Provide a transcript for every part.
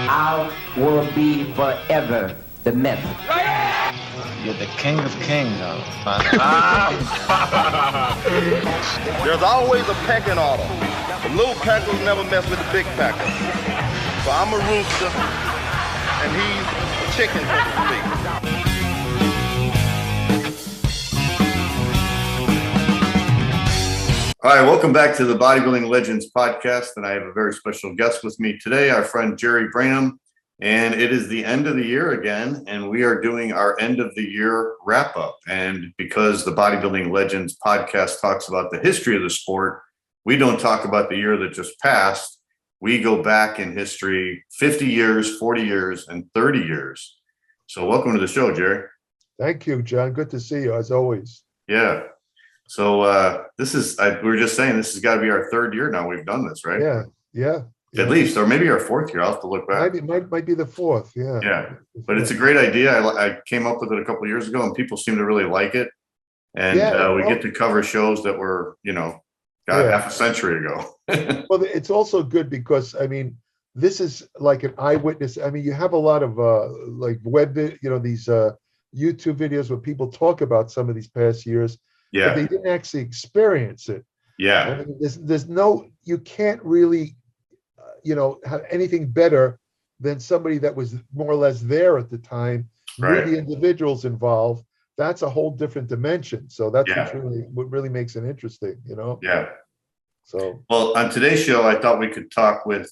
I will be forever the myth. You're the king of kings, There's always a pecking order. The little packers never mess with the big packers. So I'm a rooster, and he's a chicken, so to speak. All right, welcome back to the Bodybuilding Legends Podcast, and I have a very special guest with me today, our friend Jerry Brainum, and it is the end of the year again, and we are doing our end of the year wrap-up. And because the Bodybuilding Legends Podcast talks about the history of the sport, we don't talk about the year that just passed. We go back in history 50 years, 40 years, and 30 years. So welcome to the show, Jerry. Thank you, John. Good to see you, as always. Yeah. So we were just saying, this has got to be our third year now we've done this, right? Yeah. At least, or maybe our fourth year. I'll have to look back. Might be the fourth, yeah. Yeah, but it's a great idea. I came up with it a couple of years ago, and people seem to really like it. And we get to cover shows that were, half a century ago. Well, it's also good because, this is like an eyewitness. You have a lot of like web, these YouTube videos where people talk about some of these past years. Yeah. But they didn't actually experience it. Yeah. You can't really, have anything better than somebody that was more or less there at the time, right. knew the individuals involved. That's a whole different dimension. So that's what really makes it interesting, Yeah. So, well, on today's show, I thought we could talk about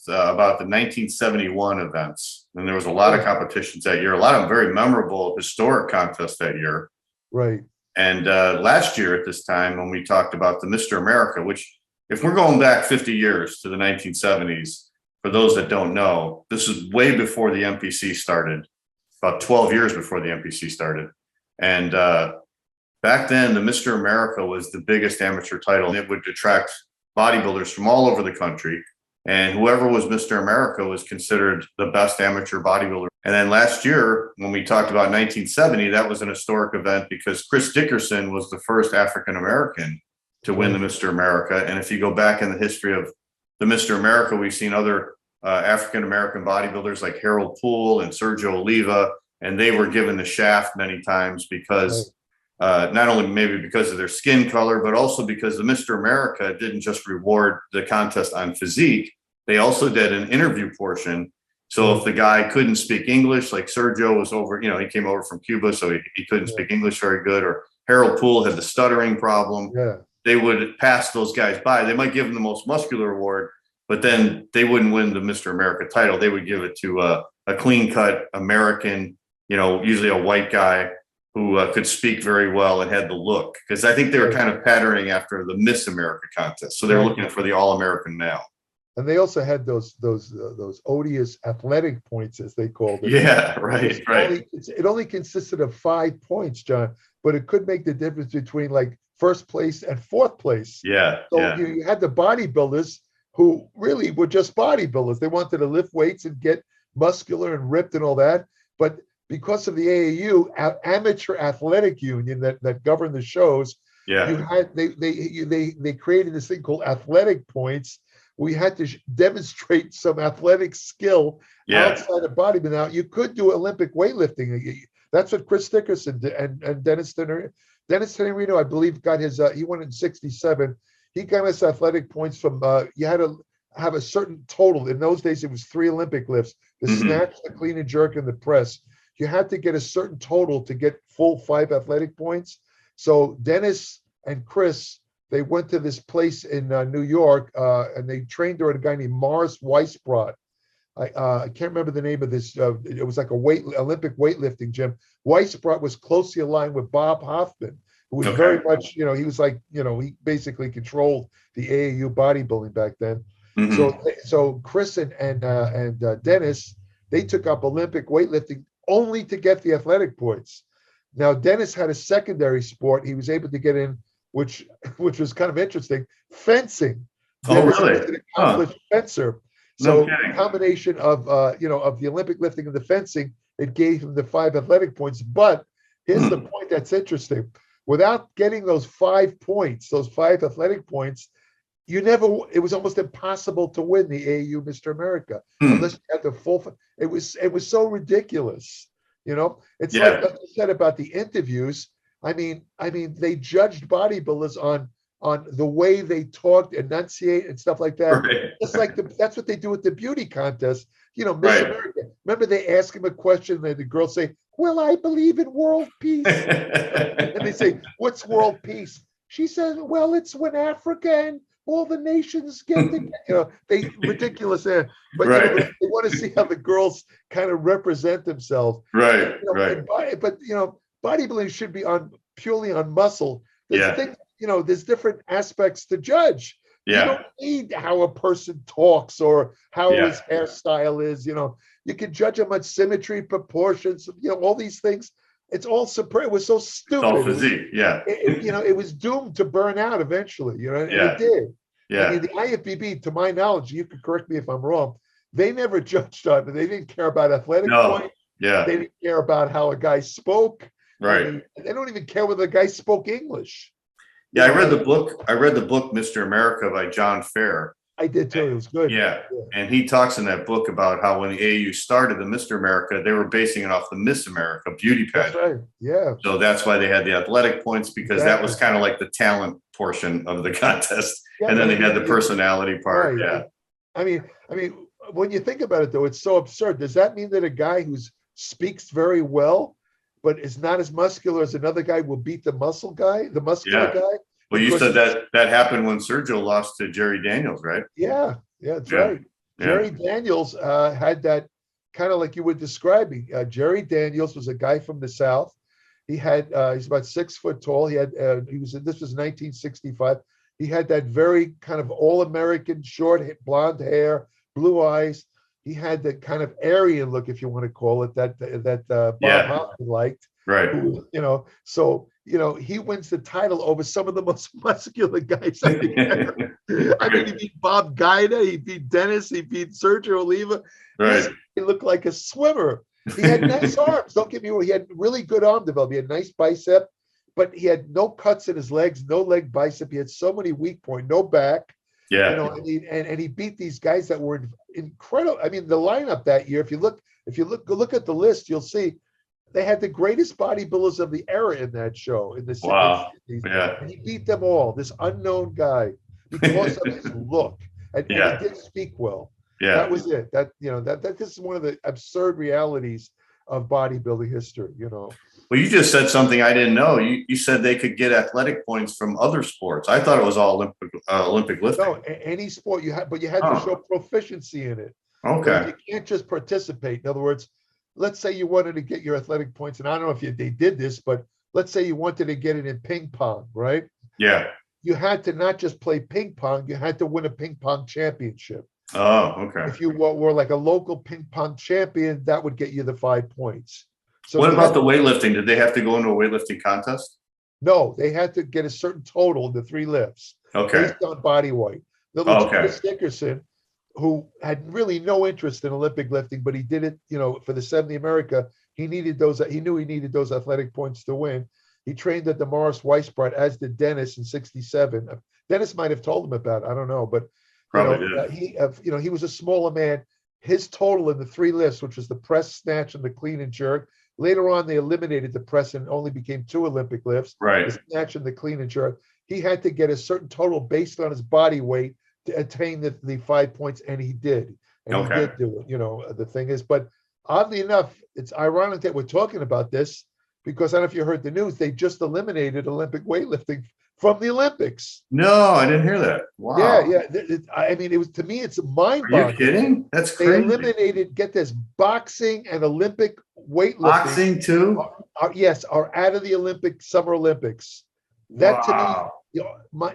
the 1971 events. And there was a lot of competitions that year, a lot of very memorable historic contests that year. Right. And last year at this time, when we talked about the Mr. America, which if we're going back 50 years to the 1970s, for those that don't know, this is way before the MPC started, about 12 years before the MPC started. And back then, the Mr. America was the biggest amateur title. And it would attract bodybuilders from all over the country. And whoever was Mr. America was considered the best amateur bodybuilder. And then last year, when we talked about 1970, that was an historic event because Chris Dickerson was the first African-American to win the Mr. America. And if you go back in the history of the Mr. America, we've seen other African-American bodybuilders like Harold Poole and Sergio Oliva, and they were given the shaft many times because not only maybe because of their skin color, but also because the Mr. America didn't just reward the contest on physique. They also did an interview portion. So if the guy couldn't speak English, like Sergio was over, he came over from Cuba, so he couldn't speak English very good, or Harold Poole had the stuttering problem. Yeah. They would pass those guys by. They might give them the most muscular award, but then they wouldn't win the Mr. America title. They would give it to a clean-cut American, usually a white guy who could speak very well and had the look. Because I think they were kind of patterning after the Miss America contest. So they were looking for the all-American male. And they also had those odious athletic points, as they called it. Yeah, right. It only consisted of 5 points, John, but it could make the difference between like first place and fourth place. Yeah. So you had the bodybuilders who really were just bodybuilders. They wanted to lift weights and get muscular and ripped and all that. But because of the AAU, Amateur Athletic Union that governed the shows, they created this thing called athletic points. We had to demonstrate some athletic skill outside of bodybuilding. Now, you could do Olympic weightlifting. That's what Chris Dickerson did, and Dennis Tenerino, I believe, got his, he won in 67. He got his athletic points from, you had to have a certain total. In those days, it was 3 Olympic lifts, the snatch, the clean and jerk, and the press. You had to get a certain total to get full 5 athletic points. So Dennis and Chris, they went to this place in New York, and they trained there at a guy named Morris Weisbrot. I can't remember the name of this. It was like Olympic weightlifting gym. Weisbrot was closely aligned with Bob Hoffman, who was very much, he was like, he basically controlled the AAU bodybuilding back then. So Chris and Dennis, they took up Olympic weightlifting only to get the athletic points. Now, Dennis had a secondary sport he was able to get in, which was kind of interesting, fencing. Dennis was an accomplished fencer. So a combination of of the Olympic lifting and the fencing, it gave him the 5 athletic points. But here's the point that's interesting. Without getting those 5 points, those 5 athletic points, it was almost impossible to win the AAU Mr. America unless you had the full. It was so ridiculous. It's like you said about the interviews. I mean, they judged bodybuilders on the way they talked, enunciate, and stuff like that. Right. It's like that's what they do with the beauty contest. Miss America. Remember, they ask him a question, and the girls say, "Well, I believe in world peace," and they say, "What's world peace?" She says, "Well, it's when Africa and all the nations get together." They ridiculous there, but they want to see how the girls kind of represent themselves. Right, But bodybuilding should be purely on muscle. There's things, there's different aspects to judge. Yeah. You don't need how a person talks or how his hairstyle is. You can judge him on symmetry, proportions, all these things. It's all it was so stupid. It's all physique, it was doomed to burn out eventually, and it did. Yeah. I mean, the IFBB, to my knowledge, you could correct me if I'm wrong, they never judged on it. They didn't care about athletic point. Yeah. They didn't care about how a guy spoke. Right. I mean, they don't even care whether the guy spoke English. Yeah, I read the book. Mr. America by John Fair. I did too. It was good. Yeah. And he talks in that book about how when the AAU started the Mr. America, they were basing it off the Miss America beauty pageant. That's right. Yeah. So that's why they had the athletic points, because that was kind of like the talent portion of the contest. Yeah, and then they had the personality part. Right. Yeah. I mean, when you think about it, though, it's so absurd. Does that mean that a guy who speaks very well, but is not as muscular as another guy, will beat the muscular guy? Well, you said that happened when Sergio lost to Jerry Daniels, right? Yeah, that's right. Yeah. Jerry Daniels had that kind of like you were describing. Jerry Daniels was a guy from the South. He's about 6 foot tall. This was 1965. He had that very kind of all-American short blonde hair, blue eyes. He had that kind of Aryan look, if you want to call it, that Bob Hoffman liked. Right. He wins the title over some of the most muscular guys I think ever. I mean, he beat Bob Guida, he beat Dennis, he beat Sergio Oliva. Right. He looked like a swimmer. He had nice arms. Don't get me wrong. He had really good arm development. He had nice bicep, but he had no cuts in his legs, no leg bicep. He had so many weak points, no back. Yeah. And he beat these guys that were incredible. I mean, the lineup that year, if you look at the list, you'll see they had the greatest bodybuilders of the era in that show. In the wow. 60s. Yeah. And he beat them all. This unknown guy, because of his look, and he didn't speak well. Yeah. That was it. This is one of the absurd realities of bodybuilding history. Well, you just said something I didn't know. You said they could get athletic points from other sports. I thought it was all Olympic lifting. No, any sport you had to show proficiency in it. Okay. You can't just participate. In other words, let's say you wanted to get your athletic points, and I don't know if they did this, but let's say you wanted to get it in ping pong, right? Yeah. You had to not just play ping pong, you had to win a ping pong championship. Oh, okay. If you were like a local ping pong champion, that would get you the 5 points. So what about the weightlifting? Did they have to go into a weightlifting contest? No, they had to get a certain total in the 3 lifts. Okay. Based on body weight. Chris Dickerson, who had really no interest in Olympic lifting, but he did it, for the 70 America. He knew he needed those athletic points to win. He trained at the Morris Weisbrot, as did Dennis in 67. Dennis might have told him about it. I don't know, but he was a smaller man. His total in the 3 lifts, which was the press, snatch, and the clean and jerk. Later on, they eliminated the press and only became 2 Olympic lifts. Right. The snatch and the clean and jerk. He had to get a certain total based on his body weight to attain the 5 points, and he did. And he did do it. The thing is, but oddly enough, it's ironic that we're talking about this because I don't know if you heard the news, they just eliminated Olympic weightlifting from the Olympics. No, I didn't hear that. Wow. Yeah. It was, to me, it's mind-boggling. Are you kidding? That's crazy. They eliminated, get this, boxing and Olympic weightlifting. Boxing too? Are out of the Summer Olympics. That to me,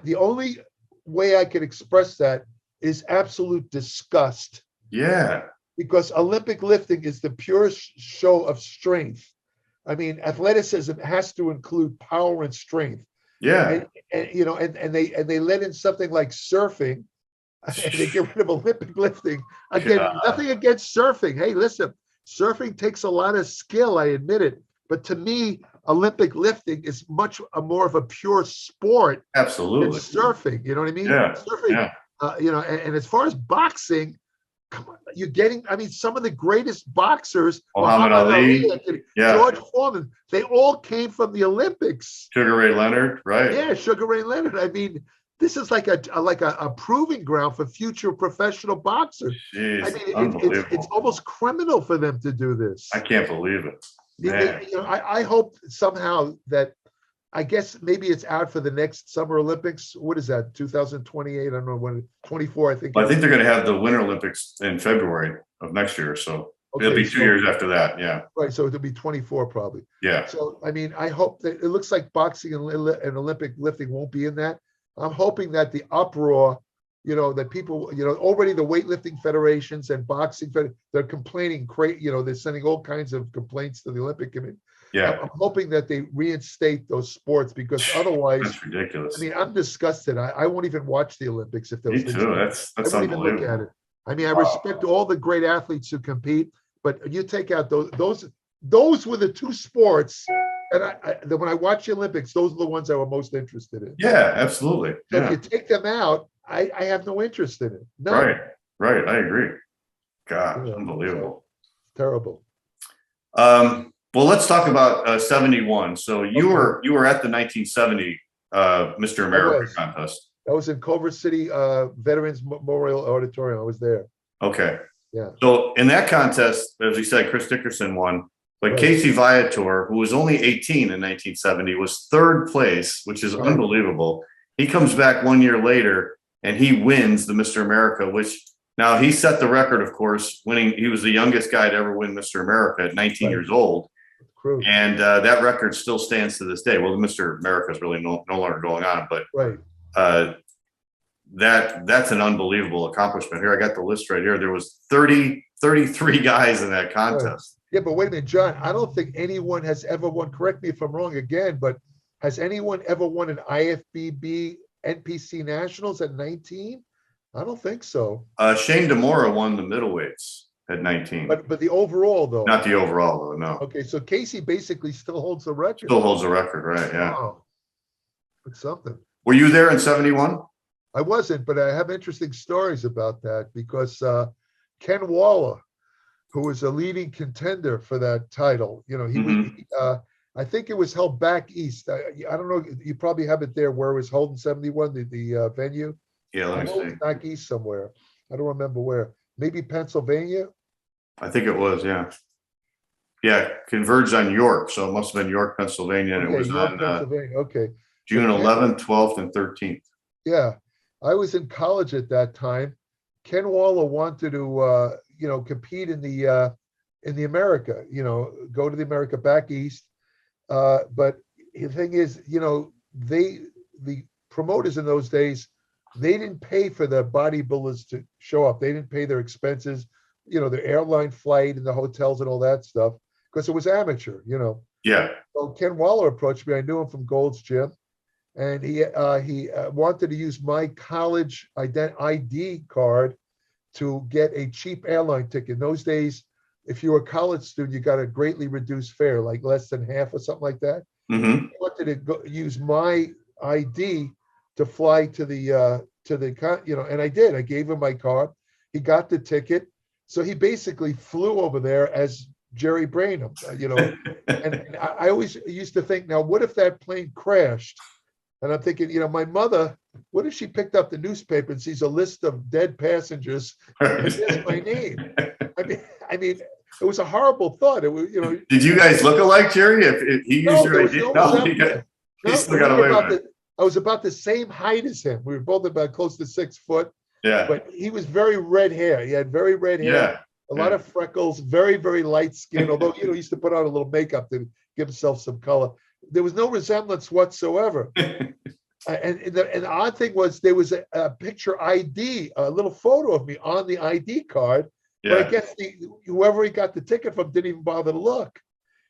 the only way I could express that is absolute disgust. Yeah. Because Olympic lifting is the purest show of strength. I mean, athleticism has to include power and strength. Yeah. And they let in something like surfing, and they get rid of Olympic lifting. Again, nothing against surfing. Hey, listen, surfing takes a lot of skill, I admit it. But to me, Olympic lifting is much more of a pure sport than Absolutely. surfing. You know what I mean? Yeah. Surfing, Yeah. And as far as boxing, come on, you're getting, I mean, some of the greatest boxers, Muhammad Ali, yeah. George Foreman, they all came from the Olympics. Sugar Ray Leonard, right? Yeah, Sugar Ray Leonard. I mean, this is like a proving ground for future professional boxers. Jeez, I mean, unbelievable. it's almost criminal for them to do this. I can't believe it. Man. I hope somehow that, I guess maybe it's out for the next Summer Olympics. What is that? 2028? I don't know when. 24, I think. I think they're going to have the Winter Olympics in February of next year. So it'll be 2 years after that. Yeah. Right. So it'll be 24 probably. Yeah. So, I mean, I hope that it looks like boxing and Olympic lifting won't be in that. I'm hoping that the uproar, that people, already the weightlifting federations and boxing, they're complaining, they're sending all kinds of complaints to the Olympic Committee. Yeah. I'm hoping that they reinstate those sports, because otherwise, that's ridiculous. I mean, I'm disgusted. I won't even watch the Olympics if those Me too. That's I won't even look at it. I mean, I respect all the great athletes who compete, but you take out those were the two sports. And when I watch the Olympics, those are the ones I were most interested in. Yeah, absolutely. So yeah. if you take them out, I have no interest in it. No. Right. I agree. God, unbelievable. Terrible. Well, let's talk about 71. So you were at the 1970 Mr. America contest. I was in Culver City Veterans Memorial Auditorium. I was there. Okay. Yeah. So in that contest, as you said, Chris Dickerson won. But Casey Viator, who was only 18 in 1970, was third place, which is unbelievable. He comes back 1 year later and he wins the Mr. America, which now he set the record, of course, winning. He was the youngest guy to ever win Mr. America at 19 years old. And that record still stands to this day. Well, the Mr. America is really no longer going on, but that's an unbelievable accomplishment. Here, I got the list right here. There was 33 guys in that contest. Yeah, but wait a minute, John. I don't think anyone has ever won. Correct me if I'm wrong again, but has anyone ever won an IFBB NPC Nationals at 19? I don't think so. Shane DeMora won the middleweights at 19. But the overall, though. Not the overall, though, no. Okay, so Casey basically still holds the record. Still holds the record, right, yeah. Wow. It's something. Were you there in 71? I wasn't, but I have interesting stories about that because Ken Waller, who was a leading contender for that title, I think it was held back east. I don't know. You probably have it there where it was held in 71, the venue. Yeah, let me see. Back east somewhere. I don't remember where. Maybe Pennsylvania. I think it was, yeah. Yeah, converged on York, so it must have been York, Pennsylvania, and it was York, on Pennsylvania. June 11th, 12th, and 13th. Yeah, I was in college at that time. Ken Waller wanted to, compete in the America, go to the America back east. But the thing is, the promoters in those days, they didn't pay for the bodybuilders to show up. They didn't pay their expenses, their airline flight and the hotels and all that stuff, because it was amateur, Yeah. So Ken Waller approached me. I knew him from Gold's Gym, and he wanted to use my college ID card to get a cheap airline ticket. In those days, if you were a college student, you got a greatly reduced fare, like less than half or something like that. Mm-hmm. He wanted to use my ID to fly to the and I did. I gave him my card. He got the ticket. So he basically flew over there as Jerry Brainum, and I always used to think, now, what if that plane crashed? And I'm thinking, my mother, what if she picked up the newspaper and sees a list of dead passengers and there's my name? I mean, it was a horrible thought. It was, Did you guys look alike, Jerry? If he used your idea? He still got away with it. I was about the same height as him. We were both about close to 6 foot. Yeah. But he was very red hair. He had very red hair. Yeah. A lot of freckles, very, very light skin, although, he used to put on a little makeup to give himself some color. There was no resemblance whatsoever. And the odd thing was there was a picture ID, a little photo of me on the ID card. Yeah. But I guess whoever he got the ticket from didn't even bother to look.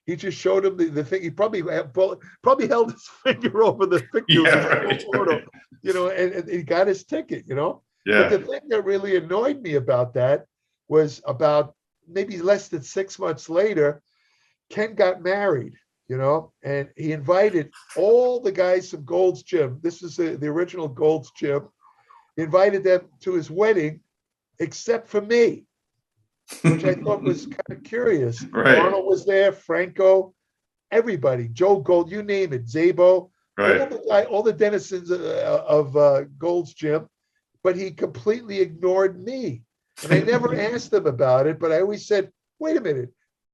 He just showed him the thing. He probably held his finger over the picture, photo, and he got his ticket, Yeah. But the thing that really annoyed me about that was about maybe less than 6 months later, Ken got married, and he invited all the guys from Gold's Gym. This is the original Gold's Gym. He invited them to his wedding, except for me, which I thought was kind of curious. Right. Arnold was there, Franco, everybody, Joe Gold, you name it, Zabo, Right. all the denizens of Gold's Gym, but he completely ignored me. And I never asked him about it, but I always said, wait a minute,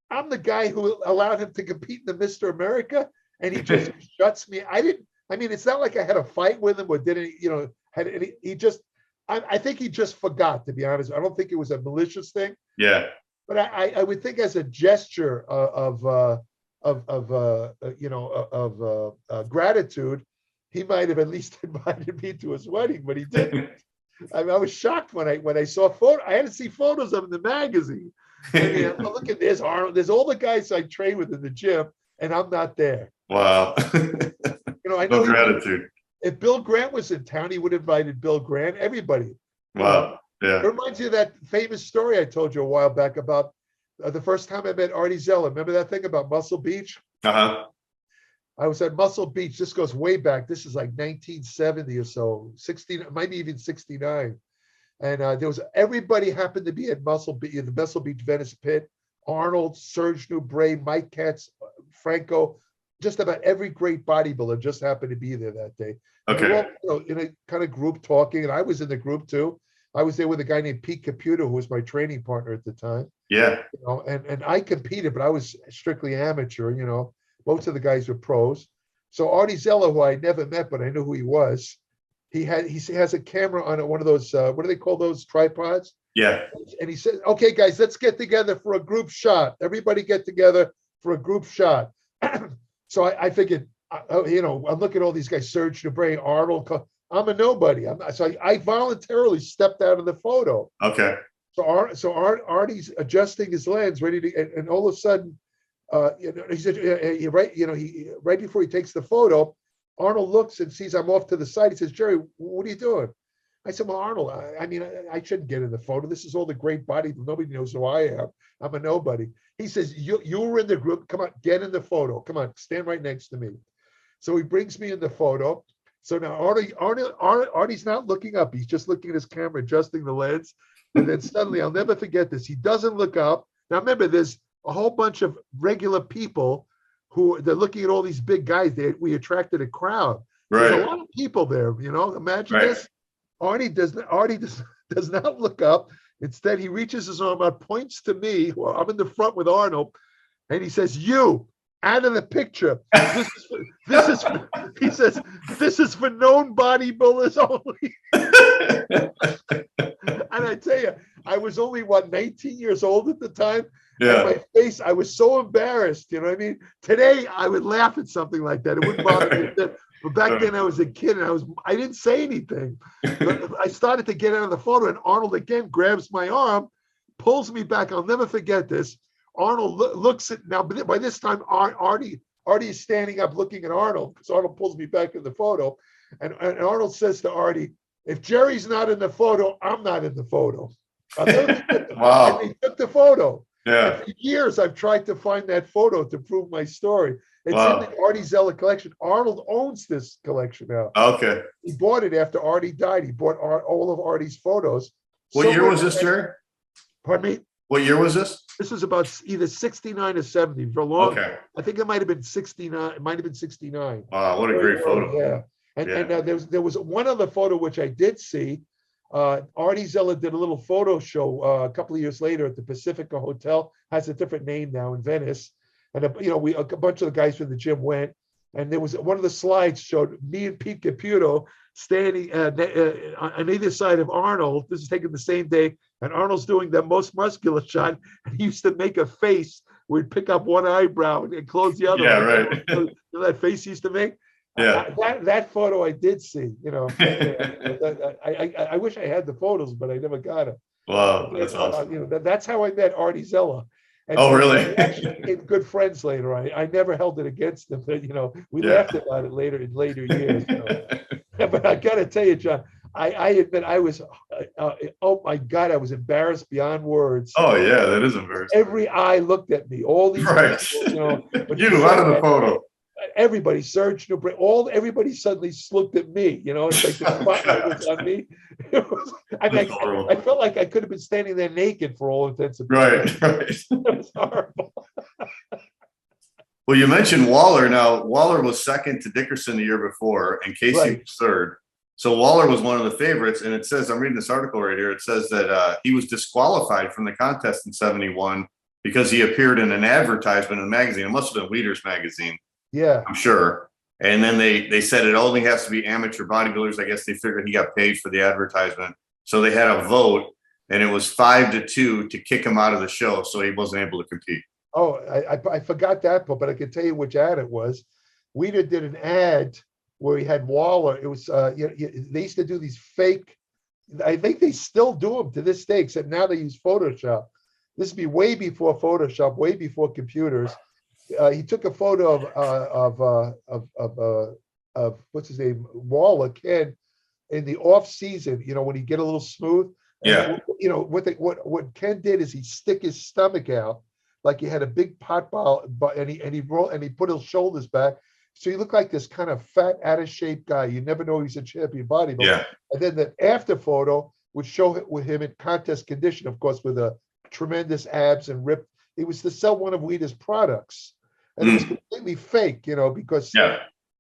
I'm the guy who allowed him to compete in the Mr. America, and he just shuts me. It's not like I had a fight with him or didn't, had any, I think he just forgot, to be honest. I don't think it was a malicious thing. Yeah. But I would think as a gesture of gratitude, he might have at least invited me to his wedding, but he didn't. I was shocked when I saw photo. I had to see photos of him in the magazine. Look at this, Arnold. There's all the guys I train with in the gym, and I'm not there. Wow. I know gratitude. If Bill Grant was in town, he would have invited Bill Grant, everybody. Wow. Yeah. It reminds you of that famous story I told you a while back about the first time I met Artie Zeller. Remember that thing about Muscle Beach? Uh-huh. I was at Muscle Beach. This goes way back. This is like 1970 or so, 16, maybe even 69. And everybody happened to be at Muscle Beach, the Muscle Beach Venice Pit. Arnold, Sergio, Bray, Mike Katz, Franco, just about every great bodybuilder just happened to be there that day. Okay. We were all, in a kind of group talking, and I was in the group too. I was there with a guy named Pete Caputo, who was my training partner at the time. Yeah. And I competed, but I was strictly amateur. Most of the guys were pros. So Artie Zeller, who I never met, but I knew who he was, he has a camera on one of those, what do they call those, tripods? Yeah. And he said, okay, guys, let's get together for a group shot. Everybody get together for a group shot. So I figured, I'm looking at all these guys, Sergio, Bray, Arnold. I'm a nobody. So I voluntarily stepped out of the photo. Okay. So Artie's adjusting his lens, ready to, and all of a sudden, he said, right before he takes the photo, Arnold looks and sees I'm off to the side. He says, Jerry, what are you doing? I said, well, Arnold, I shouldn't get in the photo. This is all the great body. Nobody knows who I am. I'm a nobody. He says, you were in the group. Come on, get in the photo. Come on, stand right next to me. So he brings me in the photo. So now Artie's not looking up. He's just looking at his camera, adjusting the lens. And then suddenly, I'll never forget this. He doesn't look up. Now remember, there's a whole bunch of regular people who they're looking at all these big guys. We attracted a crowd. Right. There's a lot of people there. Imagine this. Artie does not look up. Instead, he reaches his arm out, points to me. Well, I'm in the front with Arnold, and he says, "You out of the picture. He says, this is for known bodybuilders only." And I tell you, I was only 19 years old at the time. Yeah. And my face, I was so embarrassed. You know what I mean? Today, I would laugh at something like that. It wouldn't bother me. But back then, I was a kid, and I didn't say anything. But I started to get out of the photo, and Arnold again grabs my arm, pulls me back. I'll never forget this. Arnold looks at, now by this time, Artie is standing up looking at Arnold, because Arnold pulls me back in the photo. And Arnold says to Artie, if Jerry's not in the photo, I'm not in the photo. Wow. And he took the photo. Yeah. And for years, I've tried to find that photo to prove my story. It's Wow. in the Artie Zeller collection. Arnold owns this collection now. Okay. He bought it after Artie died. He bought all of Artie's photos. What year was this, Jerry? Pardon me? What year was this? This was about either 69 or 70 for a long. Okay. I think it might have been 69. It might have been 69. Wow, what a great photo. Yeah. And there was one other photo which I did see. Artie Zeller did a little photo show a couple of years later at the Pacifica Hotel. Has a different name now in Venice. And a bunch of the guys from the gym went, and there was one of the slides showed me and Pete Caputo standing on either side of Arnold. This is taken the same day, and Arnold's doing the most muscular shot. And he used to make a face where he'd pick up one eyebrow and close the other. Yeah, one. right. You know that face he used to make. Yeah. That photo I did see. I wish I had the photos, but I never got it. Wow, that's awesome. That's how I met Artie Zeller. And oh, really? We actually became good friends later. I never held it against him, but we laughed about it later in later years. But I got to tell you, John, I admit I was, oh my God, I was embarrassed beyond words. Oh yeah, that is embarrassing. Every eye looked at me. All these Right. people, you know. You out of the photo. Everybody, Sergio, everybody suddenly looked at me. You know, it's like the spotlight was on me. It was, I felt like I could have been standing there naked for all intents and purposes. Right. It was horrible. Well, you mentioned Waller. Now, Waller was second to Dickerson the year before, and Casey was third. So Waller was one of the favorites. And it says, I'm reading this article right here. It says that he was disqualified from the contest in 71 because he appeared in an advertisement in the magazine. It must have been Leaders magazine. Yeah, I'm sure. And then they said it only has to be amateur bodybuilders. I guess they figured he got paid for the advertisement. So they had a vote, and it was 5-2 to kick him out of the show. So he wasn't able to compete. Oh, I forgot that part, but I can tell you which ad it was. Weeder did an ad where he had Waller. It was they used to do these fake. I think they still do them to this day, except now they use Photoshop. This would be way before Photoshop, way before computers. He took a photo of what's his name, Waller, Ken, in the off season. You know, when he get a little smooth. Yeah. You know what Ken did is he stick his stomach out like he had a big pot ball, and he put his shoulders back, so he looked like this kind of fat, out of shape guy. You never know he's a champion bodybuilder. Yeah. And then the after photo would show it with him in contest condition, of course, with a tremendous abs and ripped. It was to sell one of Weeder's products, and it was completely fake, you know, because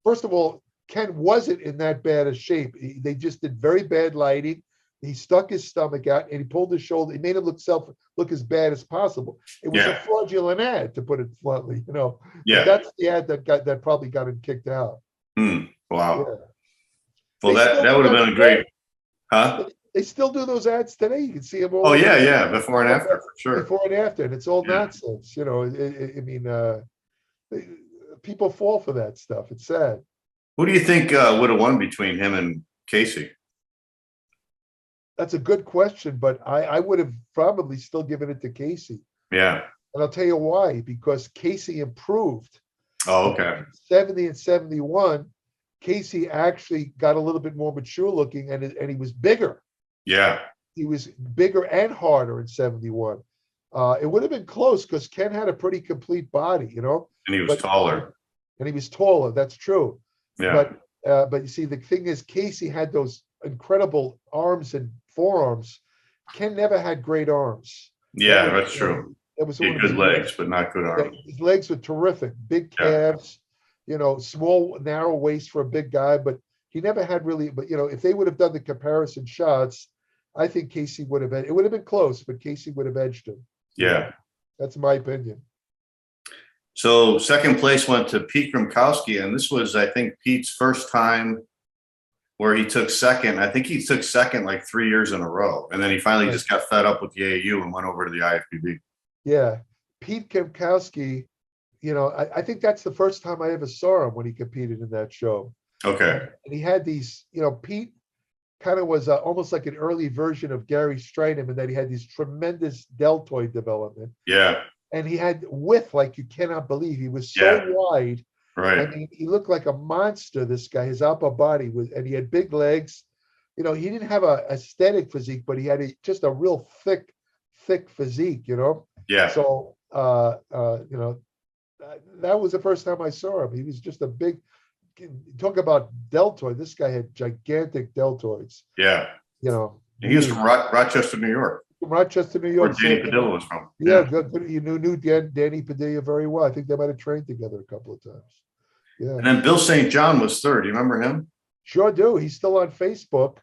first of all, Ken wasn't in that bad a shape. They just did very bad lighting. He stuck his stomach out and he pulled his shoulder. He made him look as bad as possible. It was a fraudulent ad, to put it bluntly, you know. Yeah. But that's the ad that probably got him kicked out. Wow. Yeah. Well, that would have been a great, huh? They still do those ads today. You can see them all. Oh yeah, before and after, for sure. Before and after, and it's all nonsense. You know, I mean, people fall for that stuff. It's sad. Who do you think would have won between him and Casey? That's a good question, but I would have probably still given it to Casey. Yeah. And I'll tell you why, because Casey improved. Oh, okay. 70 and 71, Casey actually got a little bit more mature looking, and he was bigger. Yeah. He was bigger and harder in 71. It would have been close because Ken had a pretty complete body, you know. And he was taller. And he was taller. That's true. Yeah. But you see, the thing is, Casey had those incredible arms and forearms. Ken never had great arms. Yeah, that's true. It was he had good legs, but not good arms. His legs were terrific. Big calves, you know, small, narrow waist for a big guy, but he never had really, but you know, if they would have done the comparison shots, I think Casey would have, it would have been close, but Casey would have edged him. Yeah. That's my opinion. So second place went to Pete Grymkowski, and this was, I think, Pete's first time where he took second. I think he took second like 3 years in a row, and then he finally just got fed up with the AAU and went over to the IFBB. Yeah. Pete Grymkowski, you know, I think that's the first time I ever saw him when he competed in that show. Okay. And he had these, you know, Pete kind of was almost like an early version of Gary Stridham in that he had these tremendous deltoid development. Yeah. And he had width like you cannot believe. He was so wide. Right. I mean, he looked like a monster, this guy. His upper body was, and he had big legs. You know, he didn't have a aesthetic physique, but he had just a real thick physique, you know? Yeah. So, you know, that was the first time I saw him. He was just a big, talk about deltoid. This guy had gigantic deltoids. Yeah. You know. And he was from Rochester, New York. Rochester, New York. Where Danny Padilla was from. Yeah, good. You knew Danny Padilla very well. I think they might have trained together a couple of times. Yeah. And then Bill St. John was third. Do you remember him? Sure do. He's still on Facebook.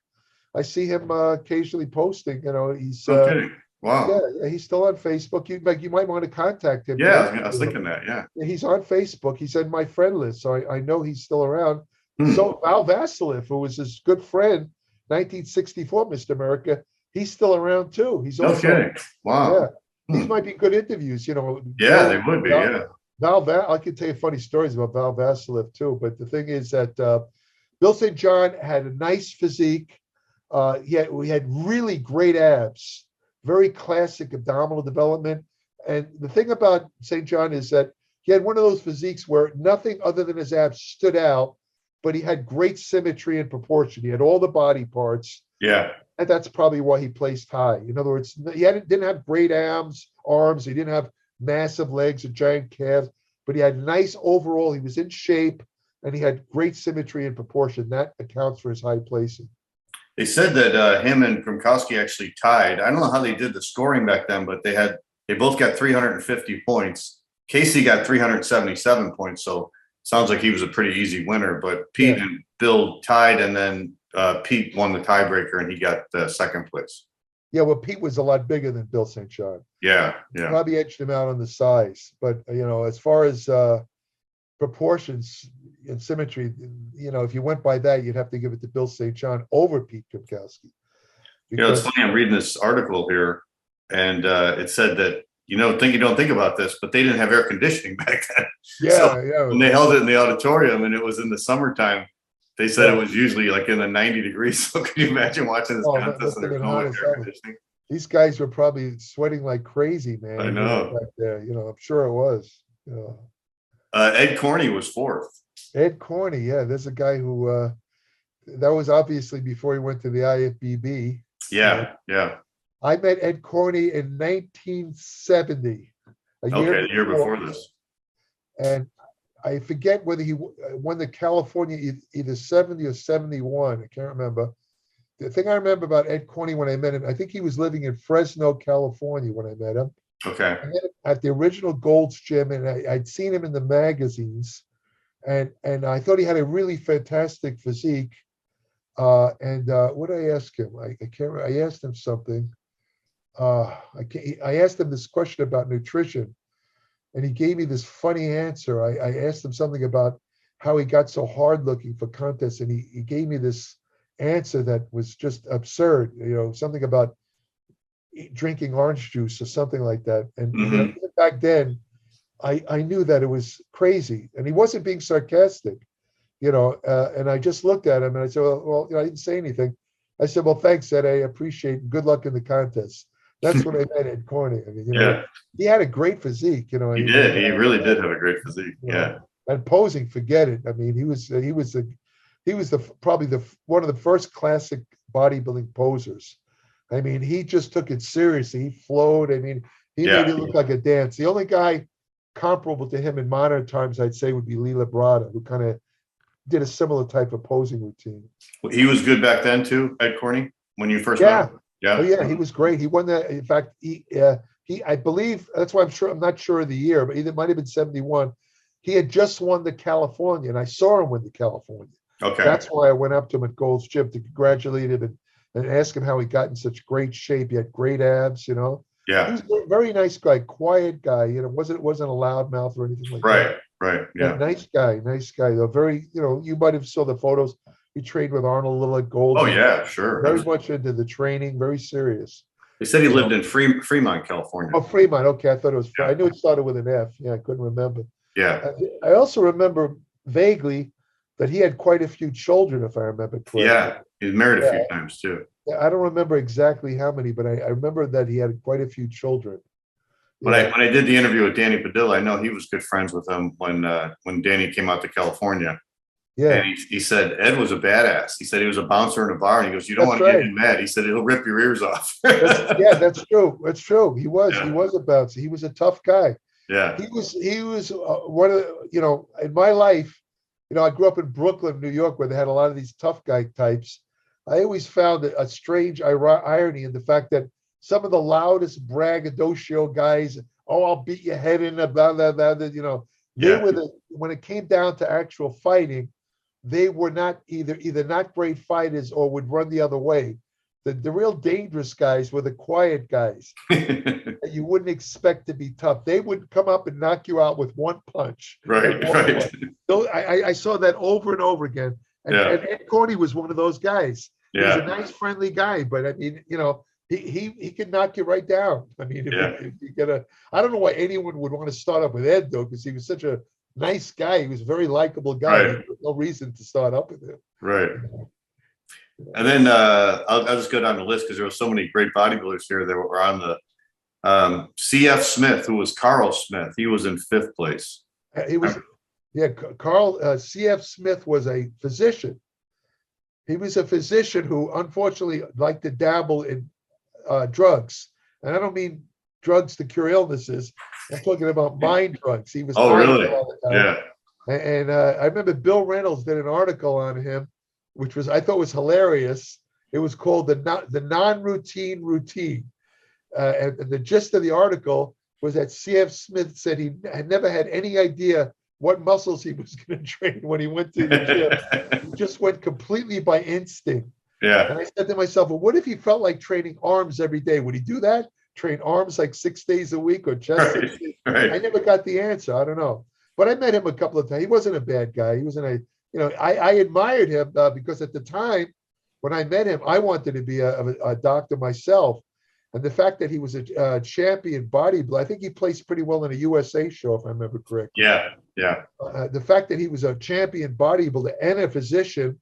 I see him occasionally posting. You know, he's wow. Yeah, he's still on Facebook. You might want to contact him. Yeah, I was thinking that. Yeah. He's on Facebook. He's on my friend list, so I know he's still around. So Val Vasilev, who was his good friend, 1964 Mr. America, he's still around too. He's also, okay. Wow. Yeah. These might be good interviews, you know. Yeah, they would be. I can tell you funny stories about Val Vasilev too, but the thing is that Bill St. John had a nice physique. We had really great abs, very classic abdominal development. And the thing about St. John is that he had one of those physiques where nothing other than his abs stood out. but he had great symmetry and proportion. He had all the body parts. Yeah. And that's probably why he placed high. In other words, didn't have great arms. He didn't have massive legs or giant calves, but he had nice overall. He was in shape, and he had great symmetry and proportion. That accounts for his high placing. They said that him and Grymkowski actually tied. I don't know how they did the scoring back then, but they both got 350 points. Casey got 377 points, so sounds like he was a pretty easy winner. But Pete and Bill tied, and then Pete won the tiebreaker, and he got second place. Yeah, well, Pete was a lot bigger than Bill St. John. Yeah. Probably edged him out on the size. But, as far as proportions and symmetry, if you went by that, you'd have to give it to Bill St. John over Pete Grymkowski. It's funny. I'm reading this article here, and it said that, you don't think about this, but they didn't have air conditioning back then. Yeah. When they held it in the auditorium and it was in the summertime, they said it was usually like in the 90 degrees. So can you imagine watching this contest and there's no air conditioning? These guys were probably sweating like crazy, man. I know. Back there. I'm sure it was. Ed Corney was fourth. Ed Corney, yeah. There's a guy who, that was obviously before he went to the IFBB. Yeah. I met Ed Corney in 1970. The year before this. And I forget whether he won the California either 70 or 71. I can't remember. The thing I remember about Ed Corney when I met him, I think he was living in Fresno, California when I met him. Okay. I met him at the original Gold's Gym, and I'd seen him in the magazines, and I thought he had a really fantastic physique. What did I ask him? I can't remember. I asked him something. I asked him this question about nutrition, and he gave me this funny answer. I asked him something about how he got so hard looking for contests, and he gave me this answer that was just absurd. Something about drinking orange juice or something like that. And even back then, I knew that it was crazy, and he wasn't being sarcastic. And I just looked at him and I said, well, I didn't say anything. I said, well, thanks, Ed. I appreciate it. Good luck in the contest. That's what I meant at Corney. I mean, he had a great physique. He did. He really did have a great physique. Yeah. And posing, forget it. I mean, he was probably one of the first classic bodybuilding posers. I mean, he just took it seriously. He flowed. I mean, he made it look like a dance. The only guy comparable to him in modern times, I'd say, would be Lee Labrada, who kind of did a similar type of posing routine. He was good back then too, Ed Corney, when you first met him? Yeah. Oh yeah, he was great. He won that. In fact, he I believe that's why I'm not sure of the year, but it might have been 71. He had just won the California, and I saw him win the California. Okay. That's why I went up to him at Gold's Gym to congratulate him and ask him how he got in such great shape. He had great abs, Yeah. He was a very nice guy, quiet guy, wasn't a loud mouth or anything like that. Right. Yeah. Nice guy though. Very, you might have saw the photos. He trained with Arnold Little at Gold. Oh yeah, sure. Very much into the training, very serious. They said he lived in Fremont, California. Oh, Fremont. Okay, I thought it was. Yeah. I knew it started with an F. Yeah, I couldn't remember. Yeah. I also remember vaguely that he had quite a few children, if I remember correctly. Yeah, he's married a few times too. I don't remember exactly how many, but I remember that he had quite a few children. When I did the interview with Danny Padilla, I know he was good friends with him when Danny came out to California. Yeah. And he said Ed was a badass. He said he was a bouncer in a bar, and he goes, "You don't want to get him mad." He said he'll rip your ears off. That's true. That's true. He was a bouncer. He was a tough guy. Yeah. He was one of the, in my life, I grew up in Brooklyn, New York, where they had a lot of these tough guy types. I always found a strange irony in the fact that some of the loudest braggadocio guys, I'll beat your head in, blah, blah, blah, they were when it came down to actual fighting, they were not either not great fighters or would run the other way. The real dangerous guys were the quiet guys that you wouldn't expect to be tough. They would come up and knock you out with one punch. Right. So I saw that over and over again. And Ed Corney was one of those guys. Yeah. He's a nice, friendly guy, but I mean, he can knock you right down. I mean, if you get I don't know why anyone would want to start up with Ed though, because he was such a nice guy. He was a very likable guy. Right. There's no reason to start up with him. Right. And then I'll just go down the list because there were so many great bodybuilders here that were on the C.F. Smith, who was Carl Smith. He was in 5th place. He was Yeah, Carl C.F. Smith was a physician. He was a physician who unfortunately liked to dabble in drugs. And I don't mean drugs to cure illnesses. I'm talking about mind drugs. He was Oh, high really? all the time. Yeah. And I remember Bill Reynolds did an article on him, which I thought was hilarious. It was called the non-routine routine. And the gist of the article was that C.F. Smith said he had never had any idea what muscles he was going to train when he went to the gym. He just went completely by instinct. Yeah. And I said to myself, well, what if he felt like training arms every day? Would he do that? Train arms like 6 days a week or chest? Right, 6 days? right. I never got the answer. I don't know. But I met him a couple of times. He wasn't a bad guy. He wasn't I admired him because at the time when I met him, I wanted to be a doctor myself. And the fact that he was a champion bodybuilder, I think he placed pretty well in a USA show, if I remember correctly. Yeah, yeah. The fact that he was a champion bodybuilder and a physician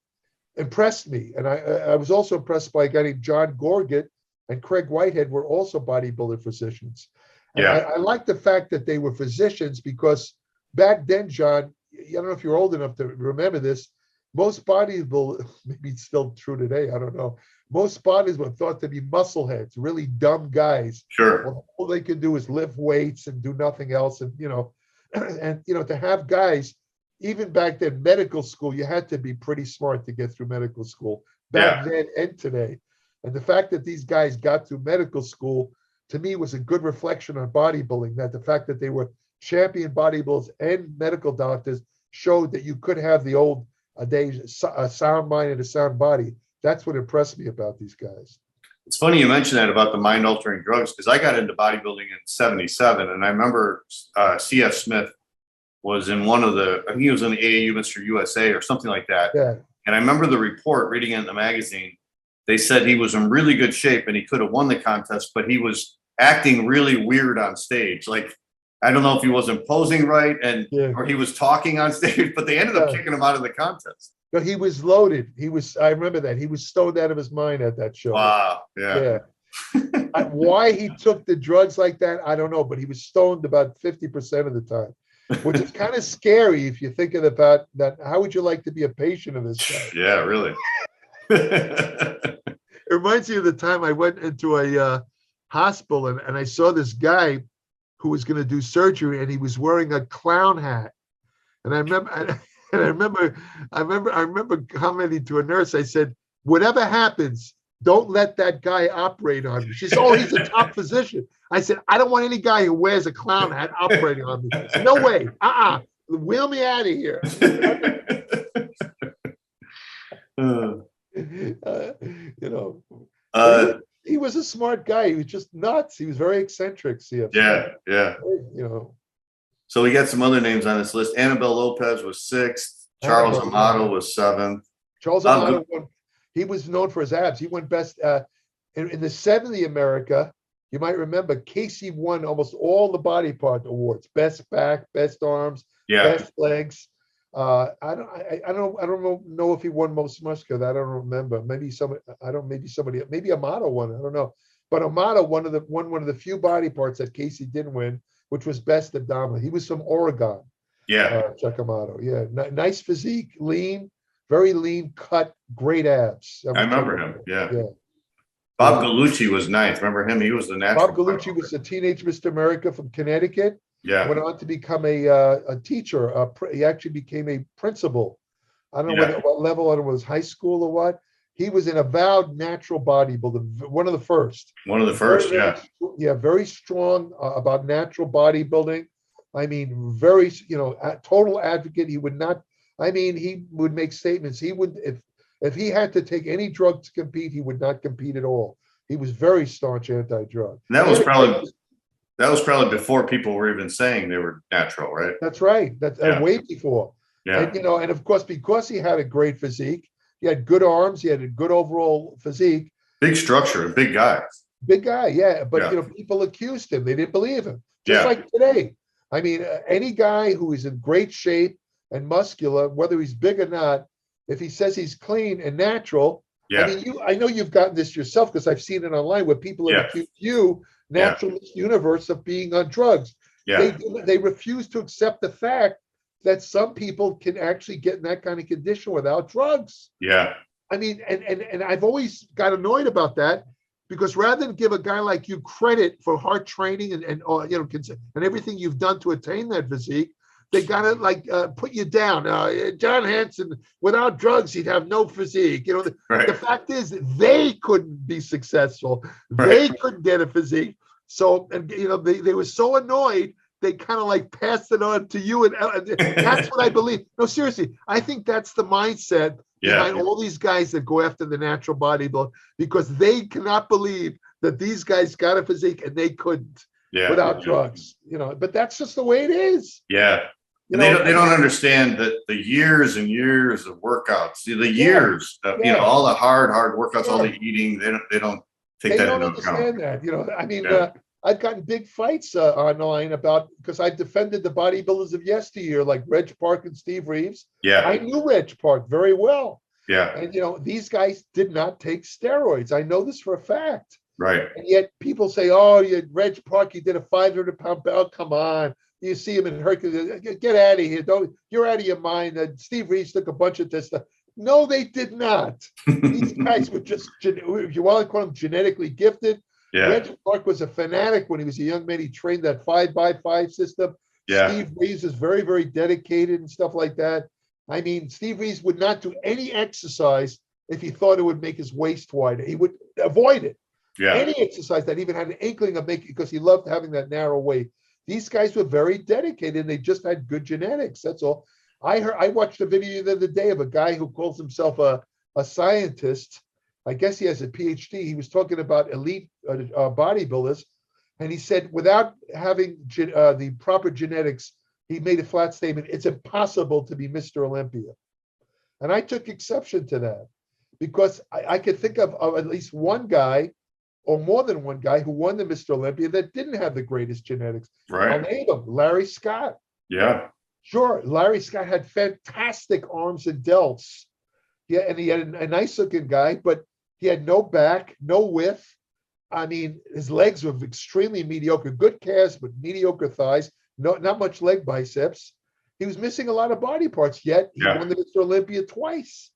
impressed me. And I was also impressed by a guy named John Gorgat and Craig Whitehead were also bodybuilder physicians. And Yeah. I like the fact that they were physicians because back then, John, I don't know if you're old enough to remember this, most bodybuilders, maybe it's still true today, I don't know. Most bodies were thought to be muscleheads, really dumb guys. Sure. All they could do is lift weights and do nothing else. And, to have guys, even back then, medical school, you had to be pretty smart to get through medical school back then and today. And the fact that these guys got through medical school, to me, was a good reflection on bodybuilding, that the fact that they were champion bodybuilders and medical doctors showed that you could have the old days, a sound mind and a sound body. That's what impressed me about these guys. It's funny you mentioned that about the mind-altering drugs, because I got into bodybuilding in 77, and I remember C.F. Smith was in I think he was in the AAU Mr. USA or something like that. Yeah. And I remember the report, reading it in the magazine, they said he was in really good shape and he could have won the contest, but he was acting really weird on stage. Like, I don't know if he wasn't posing right or he was talking on stage, but they ended up kicking him out of the contest. But he was loaded. I remember that. He was stoned out of his mind at that show. Wow. Yeah. Why he took the drugs like that, I don't know, but he was stoned about 50% of the time, which is kind of scary if you're thinking about that. How would you like to be a patient of this guy? Yeah, really. It reminds me of the time I went into a hospital and I saw this guy who was going to do surgery and he was wearing a clown hat. And I remember commenting to a nurse, I said, whatever happens, don't let that guy operate on me. She said, oh, he's a top physician. I said, I don't want any guy who wears a clown hat operating on me. Said, no way. Wheel me out of here. He was a smart guy. He was just nuts. He was very eccentric. Yeah. So we got some other names on this list. Annabelle Lopez was 6th. Charles Amato was 7th. Charles Amato won. He was known for his abs. He won best in the 70 America. You might remember Casey won almost all the body part awards: best back, best arms, best legs. I don't know if he won most muscular. I don't remember. Maybe Amato won. I don't know. But Amato won one of the few body parts that Casey didn't win, which was best abdominal. He was from Oregon. Chuck Amato. Yeah, nice physique, lean, very lean, cut, great abs. I remember him. Yeah. Bob Gallucci was 9th. Remember him? He was the natural. Bob Gallucci was a teenage Mr. America from Connecticut. Yeah. Went on to become a teacher. He actually became a principal. I don't know what level. I don't know, was high school or what. He was an avowed natural bodybuilder, one of the first. Very strong about natural bodybuilding. I mean, very, total advocate. He would not, he would make statements. He would, if he had to take any drug to compete, he would not compete at all. He was very staunch anti-drug. And that was probably before people were even saying they were natural, right? That's right. That's way before. Yeah. And of course, because he had a great physique, he had good arms, he had a good overall physique. Big structure, big guy. Big guy, yeah. But people accused him. They didn't believe him. Just like today. Any guy who is in great shape and muscular, whether he's big or not, if he says he's clean and natural, I know you've gotten this yourself because I've seen it online where people have accused you, Natural Universe, of being on drugs. Yeah. They refuse to accept the fact that some people can actually get in that kind of condition without drugs. Yeah. I mean, and I've always got annoyed about that, because rather than give a guy like you credit for hard training and and everything you've done to attain that physique, they gotta put you down. John Hansen, without drugs, he'd have no physique. The fact is they couldn't be successful. They couldn't get a physique. So, and they were so annoyed, they kind of like passed it on to you. And that's what I believe. No, seriously, I think that's the mindset behind all these guys that go after the natural bodybuilder, because they cannot believe that these guys got a physique and they couldn't without drugs. But that's just the way it is. Yeah. They don't understand that the years and years of workouts, all the hard workouts, all the eating, they don't take that into account. That. I've gotten big fights online because I defended the bodybuilders of yesteryear, like Reg Park and Steve Reeves. Yeah. I knew Reg Park very well. Yeah. And, these guys did not take steroids. I know this for a fact. Right. And yet people say, oh, Reg Park, he did a 500-pound belt. Come on. You see him in Hercules. Get out of here. You're out of your mind. Steve Reeves took a bunch of this stuff. No, they did not. These guys were just, if you want to call them genetically gifted. Yeah. Reg Park was a fanatic when he was a young man. He trained that 5x5 system. Yeah. Steve Reeves is very, very dedicated and stuff like that. I mean, Steve Reeves would not do any exercise if he thought it would make his waist wider. He would avoid it. Yeah. Any exercise that even had an inkling of making, because he loved having that narrow waist. These guys were very dedicated, and they just had good genetics. That's all. I watched a video the other day of a guy who calls himself a scientist. I guess he has a PhD. He was talking about elite bodybuilders, and he said without having the proper genetics, he made a flat statement: it's impossible to be Mr. Olympia. And I took exception to that, because I could think of at least one guy, or more than one guy, who won the Mr. Olympia that didn't have the greatest genetics. Right. I'll name him: Larry Scott. Yeah. Sure, Larry Scott had fantastic arms and delts. Yeah, and he had a nice-looking guy, but he had no back, no width. I mean, his legs were extremely mediocre. Good calves, but mediocre thighs. Not much leg biceps. He was missing a lot of body parts, yet he won the Mr. Olympia twice.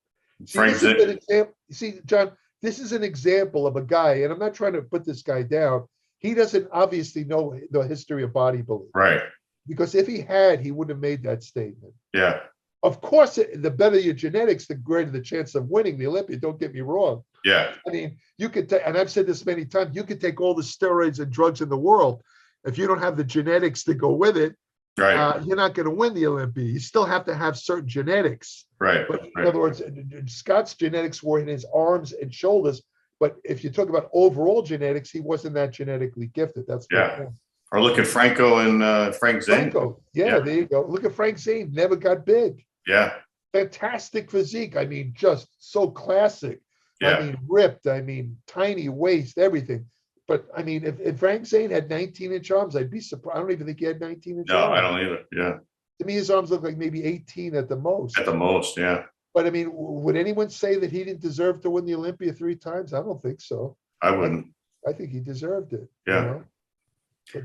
See, John, this is an example of a guy, and I'm not trying to put this guy down. He doesn't obviously know the history of bodybuilding. Right. Because if he had, he wouldn't have made that statement. Yeah. Of course, the better your genetics, the greater the chance of winning the Olympia. Don't get me wrong. Yeah. I mean, you could take, and I've said this many times, you could take all the steroids and drugs in the world. If you don't have the genetics to go with it, you're not going to win the Olympia. You still have to have certain genetics. Right. But in other words, Scott's genetics were in his arms and shoulders. But if you talk about overall genetics, he wasn't that genetically gifted. That's my point. Or look at Franco and Frank Zane. Franco, there you go. Look at Frank Zane, never got big. Yeah. Fantastic physique. I mean, just so classic. Yeah. I mean, ripped. I mean, tiny waist, everything. But I mean, if Frank Zane had 19-inch arms, I'd be surprised. I don't even think he had 19-inch arms. No, I don't either. Yeah. To me, his arms look like maybe 18 at the most. At the most, yeah. But I mean, would anyone say that he didn't deserve to win the Olympia 3 times? I don't think so. I wouldn't. I think he deserved it. Yeah. You know?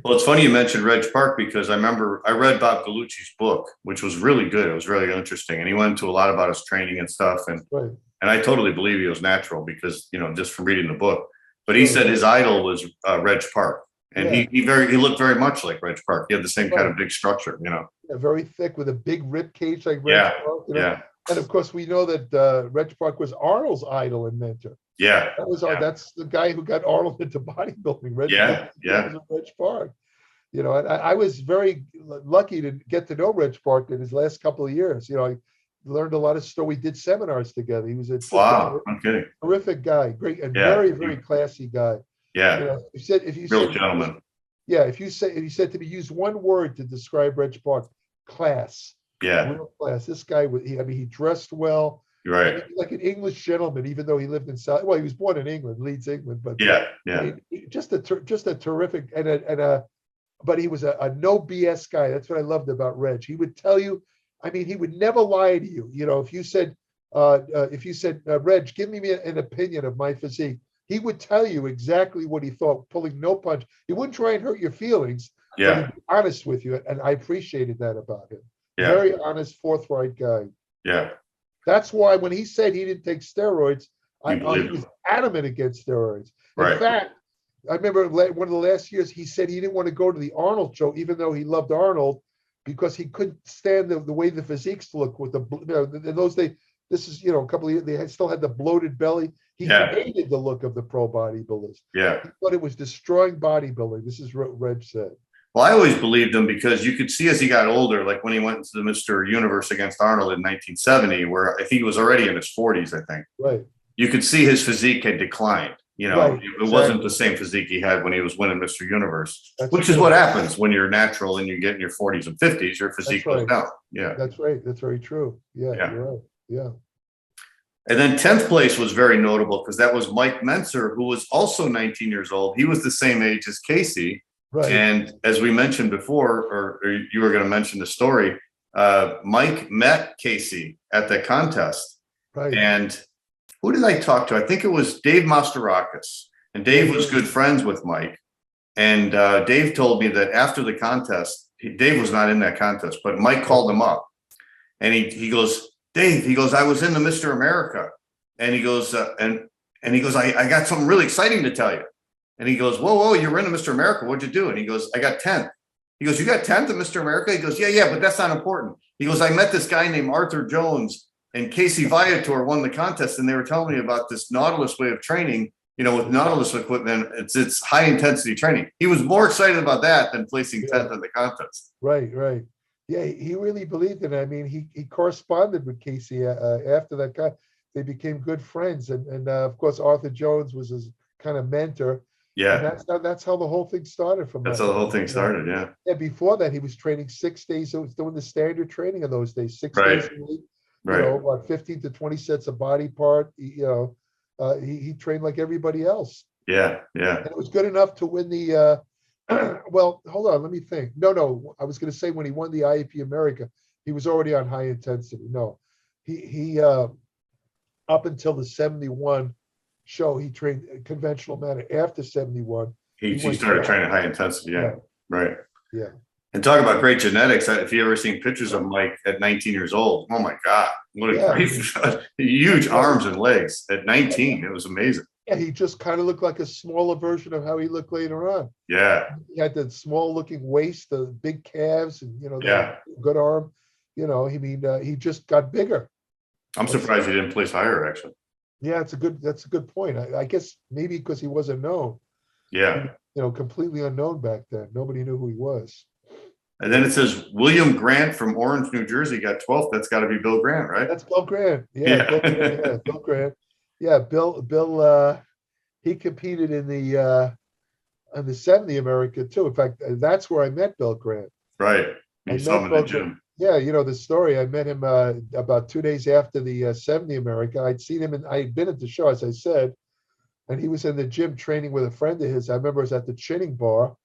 Well, it's funny you mentioned Reg Park, because I remember I read Bob Gallucci's book, which was really good. It was really interesting. And he went into a lot about his training and stuff. And I totally believe he was natural because, just from reading the book. But he said his idol was Reg Park. And he looked very much like Reg Park. He had the same kind of big structure, Yeah, very thick with a big rib cage like Reg Park. Yeah. And of course, we know that Reg Park was Arnold's idol and mentor. Yeah. That's the guy who got Arnold into bodybuilding. Reg Park. And I was very lucky to get to know Reg Park in his last couple of years. I learned a lot of stuff. We did seminars together. He was I'm kidding. Terrific guy, great and very, very classy guy. Yeah. Real gentleman. Yeah. If you said to me, use one word to describe Reg Park: class. Yeah. Real class. This guy he dressed well. Right. Like an English gentleman, even though he lived in South. Well, he was born in England, Leeds, England, but just a terrific but he was a no BS guy. That's what I loved about Reg. He would tell you. I mean, he would never lie to you. If you said, Reg, give me an opinion of my physique, he would tell you exactly what he thought, pulling no punch. He wouldn't try and hurt your feelings. Yeah. But he'd be honest with you, and I appreciated that about him. Yeah. Very honest, forthright guy. Yeah. That's why when he said he didn't take steroids, he believed was him. adamant against steroids. Right. In fact, I remember one of the last years he said he didn't want to go to the Arnold show, even though he loved Arnold, because he couldn't stand the way the physiques look with in those days. This is, a couple of years, they still had the bloated belly. He hated the look of the pro bodybuilders. Yeah. He thought it was destroying bodybuilding. This is what Reg said. Well, I always believed him because you could see as he got older, like when he went into the Mr. Universe against Arnold in 1970, where I think he was already in his 40s, I think. Right. You could see his physique had declined. Right, it wasn't the same physique he had when he was winning Mr. Universe, That's is what happens when you're natural and you get in your 40s and 50s, your physique goes down. Yeah. That's right. That's very true. Yeah. You're right. Yeah. And then 10th place was very notable because that was Mike Mentzer, who was also 19 years old. He was the same age as Casey. Right. And as we mentioned before, or you were going to mention the story, Mike met Casey at the contest. Right. And who did I talk to? I think it was Dave Masterakis. And Dave was good friends with Mike. And Dave told me that after the contest, Dave was not in that contest, but Mike called him up. And he goes, Dave, he goes, I was in the Mr. America. And he goes, and he goes, I got something really exciting to tell you. And he goes, whoa, you're in the Mr. America. What'd you do? And he goes, I got 10th. He goes, you got 10th at Mr. America? He goes, yeah, but that's not important. He goes, I met this guy named Arthur Jones, and Casey Viator won the contest, and they were telling me about this Nautilus way of training, with Nautilus equipment. It's high intensity training. He was more excited about that than placing 10th in the contest. Right. Yeah, he really believed in it. I mean, he corresponded with Casey after that guy. They became good friends, and of course Arthur Jones was his kind of mentor. Yeah, and that's how the whole thing started. That's how the whole thing started. Yeah. Yeah. Before that, he was training 6 days. So he was doing the standard training of those days, 6 days a week. Right. About 15 to 20 sets of body part. He trained like everybody else. Yeah. And it was good enough to win the. Well, hold on, let me think. No, I was going to say when he won the IFBB America, he was already on high intensity. No, he up until the 71 show, he trained conventional manner. After 71, he started training high intensity. Yeah. Right. Yeah. And talk about great genetics. If you ever seen pictures of Mike at 19 years old, oh my God, what a great, huge arms and legs at 19. It was amazing. Yeah, he just kind of looked like a smaller version of how he looked later on. Yeah. He had the small looking waist, the big calves, and good arm. He just got bigger. I'm surprised he didn't place higher, actually. Yeah, that's a good point. I guess maybe because he wasn't known. Yeah. Completely unknown back then. Nobody knew who he was. And then it says William Grant from Orange, New Jersey got 12th. That's got to be Bill Grant, right? That's Bill Grant. Yeah. Bill Grant. Yeah, Bill. He competed in the 70 America too. In fact, that's where I met Bill Grant. Right. You saw him in the gym. Yeah, the story. I met him about 2 days after the 70 America. I'd seen him, and I had been at the show, as I said, and he was in the gym training with a friend of his. I remember it was at the chinning bar,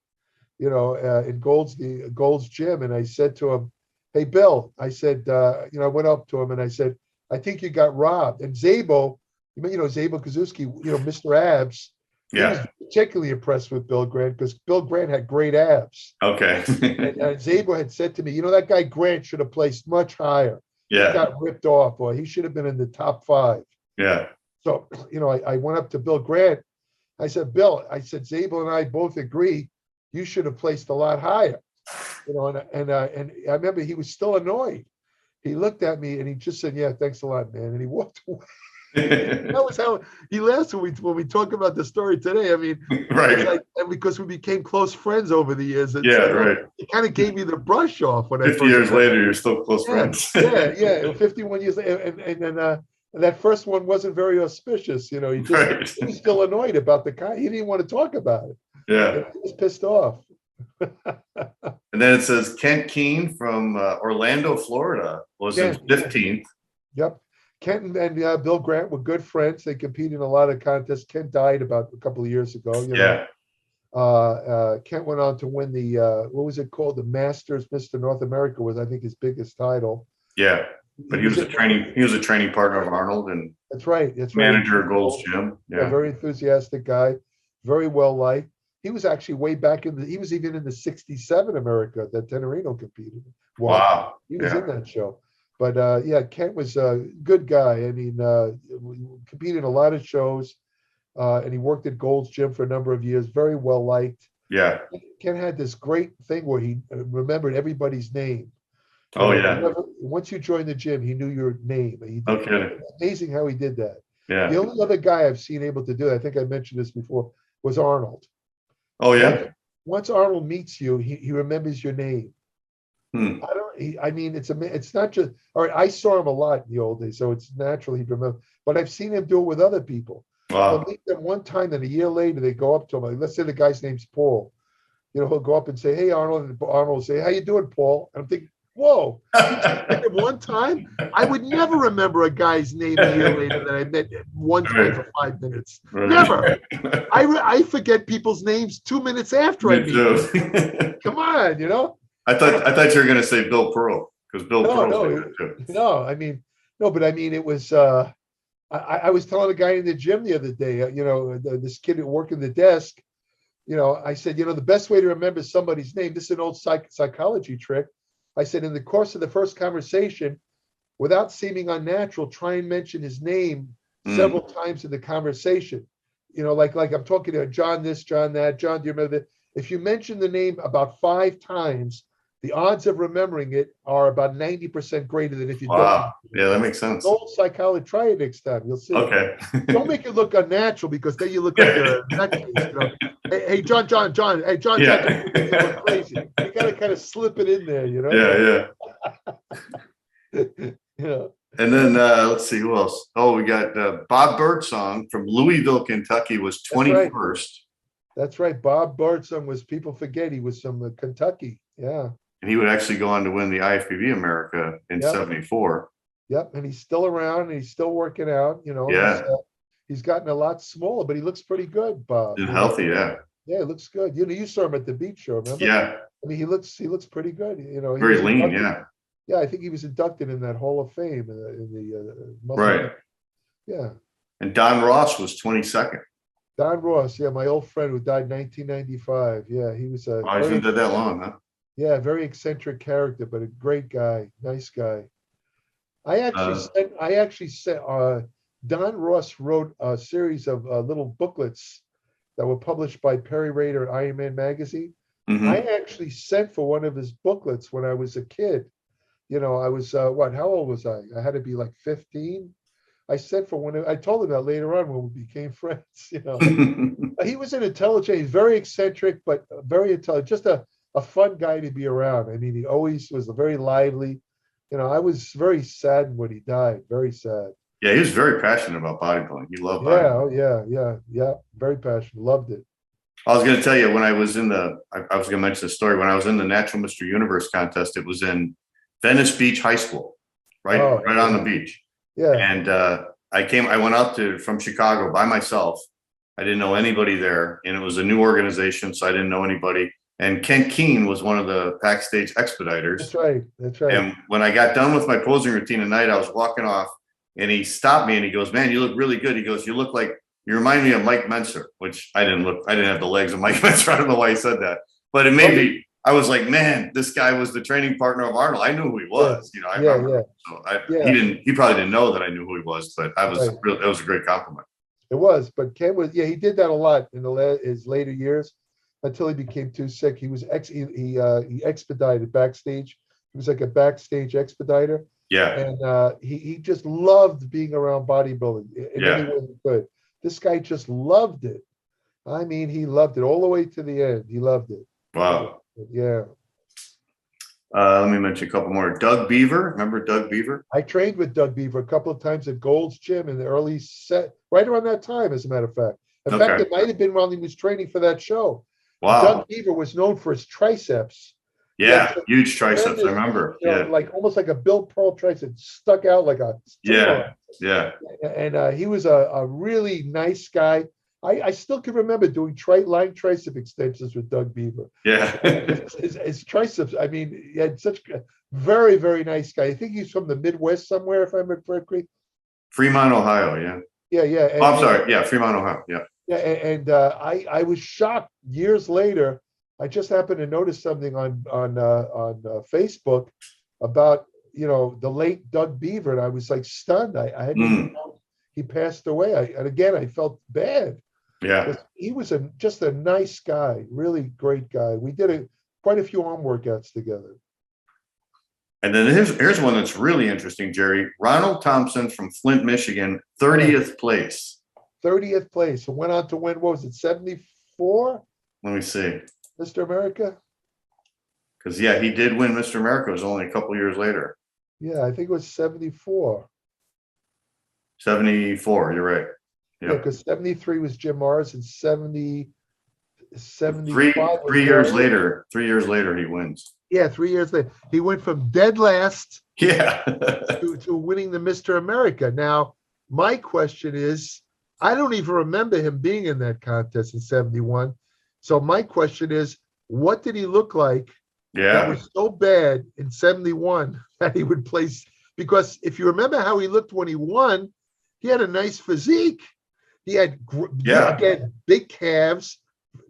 in Gold's gym, and I said to him, "Hey, Bill," I said, I went up to him and I said, "I think you got robbed." And Zabo, Zabo Kazuski, Mr. Abs. Yeah. He was particularly impressed with Bill Grant because Bill Grant had great abs. Okay. and Zabo had said to me, that guy Grant should have placed much higher. Yeah. He got ripped off, or he should have been in the top 5. Yeah. So, I went up to Bill Grant. I said, Bill, Zabo and I both agree you should have placed a lot higher. And I remember he was still annoyed. He looked at me and he just said, "Yeah, thanks a lot, man." And he walked away. That was how he laughed when we talk about the story today. I mean, right. And because we became close friends over the years. Right. It kind of gave me the brush off when 50 years later, you're still close friends. Yeah. 51 years later, and that first one wasn't very auspicious. He was still annoyed about the guy. He didn't want to talk about it. Yeah. He was pissed off. And then it says Kent Keene from Orlando, Florida was in 15th. Yep. Kent and Bill Grant were good friends. They competed in a lot of contests. Kent died about a couple of years ago. Kent went on to win the what was it called? The Masters Mr. North America was, I think, his biggest title. Yeah, but he was a training partner of Arnold, and that's right. Manager of Gold's Gym. Yeah, very enthusiastic guy, very well liked. he was actually way back he was even in the 67 America that Tenerino competed in. Wow. He was in that show. But Kent was a good guy. I mean, competed in a lot of shows, and he worked at Gold's Gym for a number of years, very well liked. Yeah. Ken had this great thing where he remembered everybody's name. Oh, yeah. Once you joined the gym, he knew your name. Okay. Amazing how he did that. Yeah. The only other guy I've seen able to do that, I think I mentioned this before, was Arnold. Oh, yeah. Once Arnold meets you, he remembers your name. I mean, it's not just, all right, I saw him a lot in the old days, so it's natural he'd remember, but I've seen him do it with other people. Wow. I'll meet them one time, and a year later, they go up to him, like, let's say the guy's name's Paul. He'll go up and say, hey, Arnold, and Arnold will say, how you doing, Paul? And I'm thinking, whoa, one time, I would never remember a guy's name a year later that I met one time for 5 minutes. Never. I forget people's names 2 minutes after I meet them. Come on, I thought you were going to say Bill Pearl, because Bill Pearl. But I mean, it was. I was telling a guy in the gym the other day. This kid working the desk. I said, the best way to remember somebody's name. This is an old psychology trick. I said, in the course of the first conversation, without seeming unnatural, try and mention his name several times in the conversation. Like I'm talking to John this, John that. John, do you remember that? If you mention the name about 5 times, the odds of remembering it are about 90% greater than if you don't. Yeah, that makes sense. Old psychology. Try it next time. You'll see. Okay. Don't make it look unnatural, because then you look like a nutcase. Hey, John. Hey, John. Yeah. You look crazy. You got to kind of slip it in there, Yeah. And then let's see who else. Oh, we got Bob Birdsong from Louisville, Kentucky, was 21st. That's right. Bob Birdsong was, people forget, he was from Kentucky. Yeah. And he would actually go on to win the IFBB America in 74. Yep. And he's still around, and he's still working out. Yeah. He's gotten a lot smaller, but he looks pretty good, Bob. And healthy, yeah. Yeah, he looks good. You saw him at the beach show, remember? Yeah. I mean, he looks pretty good. Very lean, yeah. Yeah, I think he was inducted in that Hall of Fame in the right. Yeah. And Don Ross was 22nd. Don Ross, my old friend who died in 1995. Yeah, he was a. He's been dead that long, huh? Yeah, very eccentric character, but a great guy, nice guy. I actually sent. Don Ross wrote a series of little booklets that were published by Perry Rader Iron Man magazine. I actually sent for one of his booklets when I was a kid. I was how old was I? I had to be like 15. I sent for one. I told him that later on when we became friends. He was an intelligent. He's very eccentric, but very intelligent. Just a fun guy to be around. I mean, he always was very lively. I was very sad when he died. Very sad. Yeah, he was very passionate about bodybuilding. He loved bodybuilding. Yeah. Very passionate. Loved it. I was going to tell you, when I was in I was going to mention the story. When I was in the Natural Mr. Universe contest, it was in Venice Beach High School, right on the beach. Yeah. And I went out from Chicago by myself. I didn't know anybody there, and it was a new organization, so I didn't know anybody. And Kent Keene was one of the backstage expediters. That's right. And when I got done with my posing routine at night, I was walking off, and he stopped me and he goes, "Man, you look really good." He goes, "You remind me of Mike Mentzer," which I didn't have the legs of Mike Mentzer. I don't know why he said that, but it made me. I was like, man, this guy was the training partner of Arnold. I knew who he was. I remember. So he probably didn't know that I knew who he was, but it was a great compliment. It was, but Ken was, he did that a lot in his later years until he became too sick. He was he expedited backstage. He was like a backstage expediter. Yeah. And he just loved being around bodybuilding in any way he could. This guy just loved it. I mean, he loved it all the way to the end. He loved it. Wow. Yeah. Let me mention a couple more. Doug Beaver. Remember Doug Beaver? I trained with Doug Beaver a couple of times at Gold's Gym in the early right around that time, as a matter of fact. In fact, it might have been while he was training for that show. Wow. Doug Beaver was known for his triceps. Yeah, huge triceps. I remember. Like almost like a Bill Pearl tricep, stuck out like a. Yeah. And he was a really nice guy. I still can remember doing line tricep extensions with Doug Beaver. Yeah. his triceps, I mean, he had such a very, very nice guy. I think he's from the Midwest somewhere, if I remember correctly. Fremont, Ohio, yeah. Yeah. I'm sorry. Yeah, Fremont, Ohio. Yeah. Yeah, and I was shocked years later. I just happened to notice something on Facebook about the late Doug Beaver, and I was like stunned. I hadn't even known he passed away. And again, I felt bad. Yeah. He was just a nice guy, really great guy. We did quite a few arm workouts together. And then here's one that's really interesting, Jerry. Ronald Thompson from Flint, Michigan, 30th place. 30th place. So went on to win, what was it, 74? Let me see. Mr. America? Because, yeah, he did win Mr. America. It was only a couple years later. Yeah, I think it was 74. 74, you're right. Yeah, because 73 was Jim Morris and 75 three years later. 3 years later, he wins. Yeah, 3 years later. He went from dead last to winning the Mr. America. Now, my question is, I don't even remember him being in that contest in 71. So my question is, what did he look like that was so bad in 71 that he would place? Because if you remember how he looked when he won, he had a nice physique. He had, again, big calves,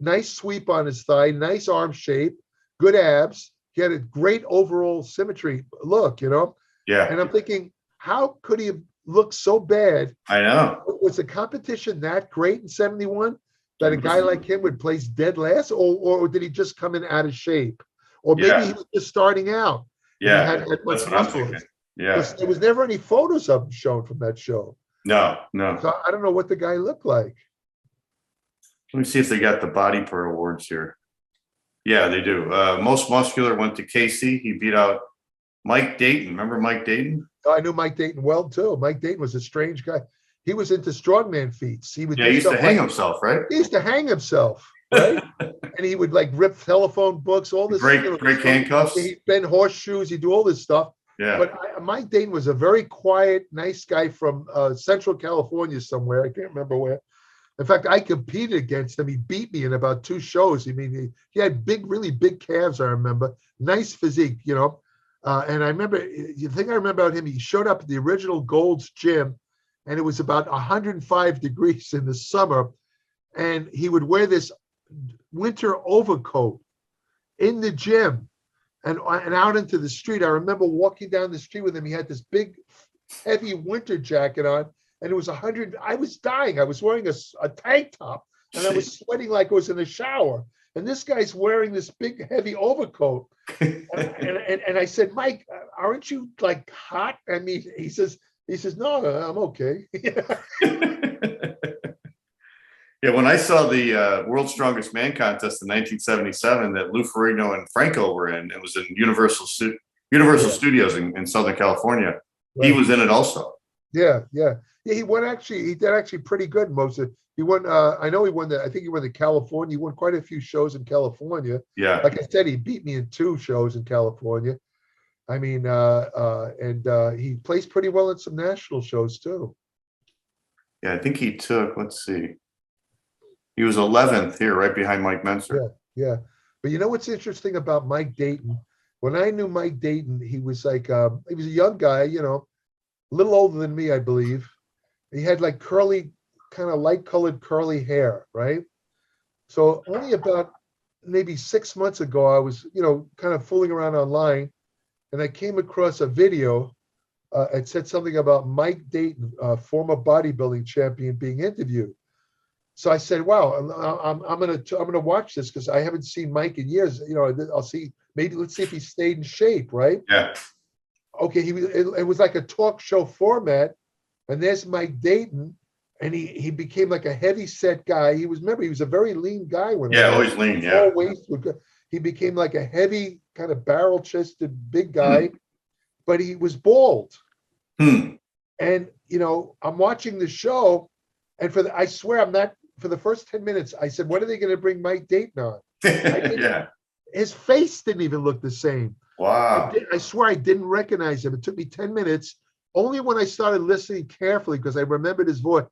nice sweep on his thigh, nice arm shape, good abs. He had a great overall symmetry look, Yeah. And I'm thinking, how could he have looked so bad? I know. Was the competition that great in 71 that a guy like him would place dead last, or did he just come in out of shape? Or maybe he was just starting out. Yeah. Had much muscle. Yeah. There was never any photos of him shown from that show. No. So I don't know what the guy looked like. Let me see if they got the body part awards here. Yeah, they do. Most muscular went to Casey. He beat out Mike Dayton. Remember Mike Dayton? I knew Mike Dayton well, too. Mike Dayton was a strange guy. He was into strongman feats. He used to hang himself, right? He used to hang himself, right? And he would rip telephone books, all this. Great handcuffs. He'd bend horseshoes. He'd do all this stuff. Yeah. But Mike Dayton was a very quiet, nice guy from Central California somewhere. I can't remember where. In fact, I competed against him. He beat me in about 2 shows. I mean, he had really big calves, I remember. Nice physique, And I remember, the thing I remember about him, he showed up at the original Gold's Gym, and it was about 105 degrees in the summer. And he would wear this winter overcoat in the gym and out into the street. I remember walking down the street with him. He had this big, heavy winter jacket on. And it was 100. I was dying. I was wearing a tank top, and I was sweating like I was in a shower. And this guy's wearing this big, heavy overcoat. And I said, Mike, aren't you hot? I mean, he says, no, I'm okay. Yeah, when I saw the World's Strongest Man contest in 1977 that Lou Ferrigno and Franco were in, it was in Universal Studios in Southern California. Right. He was in it also. Yeah. He did actually pretty good. He won. I know he won I think he won the California. He won quite a few shows in California. Yeah. Like I said, he beat me in 2 shows in California. I mean, and he placed pretty well in some national shows too. Yeah, I think he took. Let's see. He was 11th here, right behind Mike Mentzer. Yeah. But you know what's interesting about Mike Dayton? When I knew Mike Dayton, he was he was a young guy, a little older than me, I believe. He had curly, kind of light-colored curly hair, right? So only about maybe 6 months ago, I was, kind of fooling around online, and I came across a video. It said something about Mike Dayton, former bodybuilding champion, being interviewed. So I said, "Wow, I'm gonna watch this because I haven't seen Mike in years. I'll see. Maybe let's see if he stayed in shape, right?" Yeah. Okay, it was like a talk show format, and there's Mike Dayton, and he became like a heavy set guy. He was a very lean guy always lean, yeah. He became like a heavy kind of barrel chested big guy, but he was bald. And I'm watching the show, and I swear I'm not. For the first 10 minutes, I said, "When are they going to bring Mike Dayton on?" Yeah. His face didn't even look the same. Wow. I swear I didn't recognize him. It took me 10 minutes. Only when I started listening carefully, because I remembered his voice,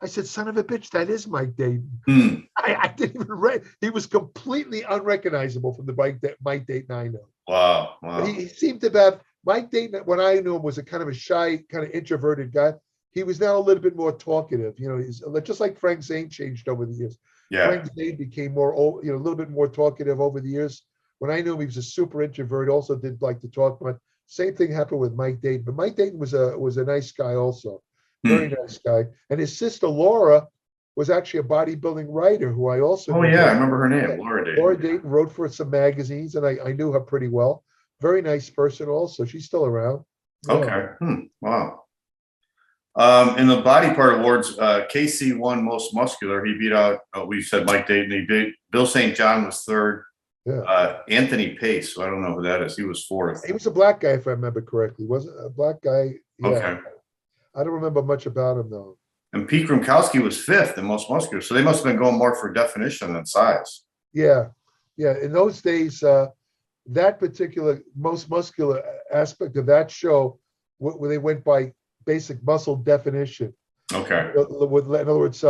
I said, "Son of a bitch, that is Mike Dayton." I didn't even he was completely unrecognizable from the Mike Dayton I know. Wow. He seemed to have, Mike Dayton, when I knew him, was a kind of a shy, kind of introverted guy. he was now a little bit more talkative. You know, he's just like Frank Zane changed over the years. Yeah. Frank Zane became more, a little bit more talkative over the years. When I knew him, he was a super introvert. Also did like to talk, but same thing happened with Mike Dayton. But Mike Dayton was a nice guy also, very nice guy. And his sister Laura was actually a bodybuilding writer who I also. Oh yeah, I remember her name, Laura Dayton. Laura Dayton wrote for some magazines, and I knew her pretty well. Very nice person also. She's still around. Yeah. Okay. Wow. In the body part awards, Casey won most muscular. He beat out, we said Mike Dayton. He beat Bill St. John was third. Yeah. Anthony Pace. So I don't know who that is. He was fourth. He was a black guy, if I remember correctly. Wasn't a black guy? Yeah. Okay. I don't remember much about him though. And Pete Grymkowski was fifth in most muscular. So they must have been going more for definition than size. Yeah. Yeah. In those days, that particular most muscular aspect of that show, where they went by basic muscle definition. Okay. In other words,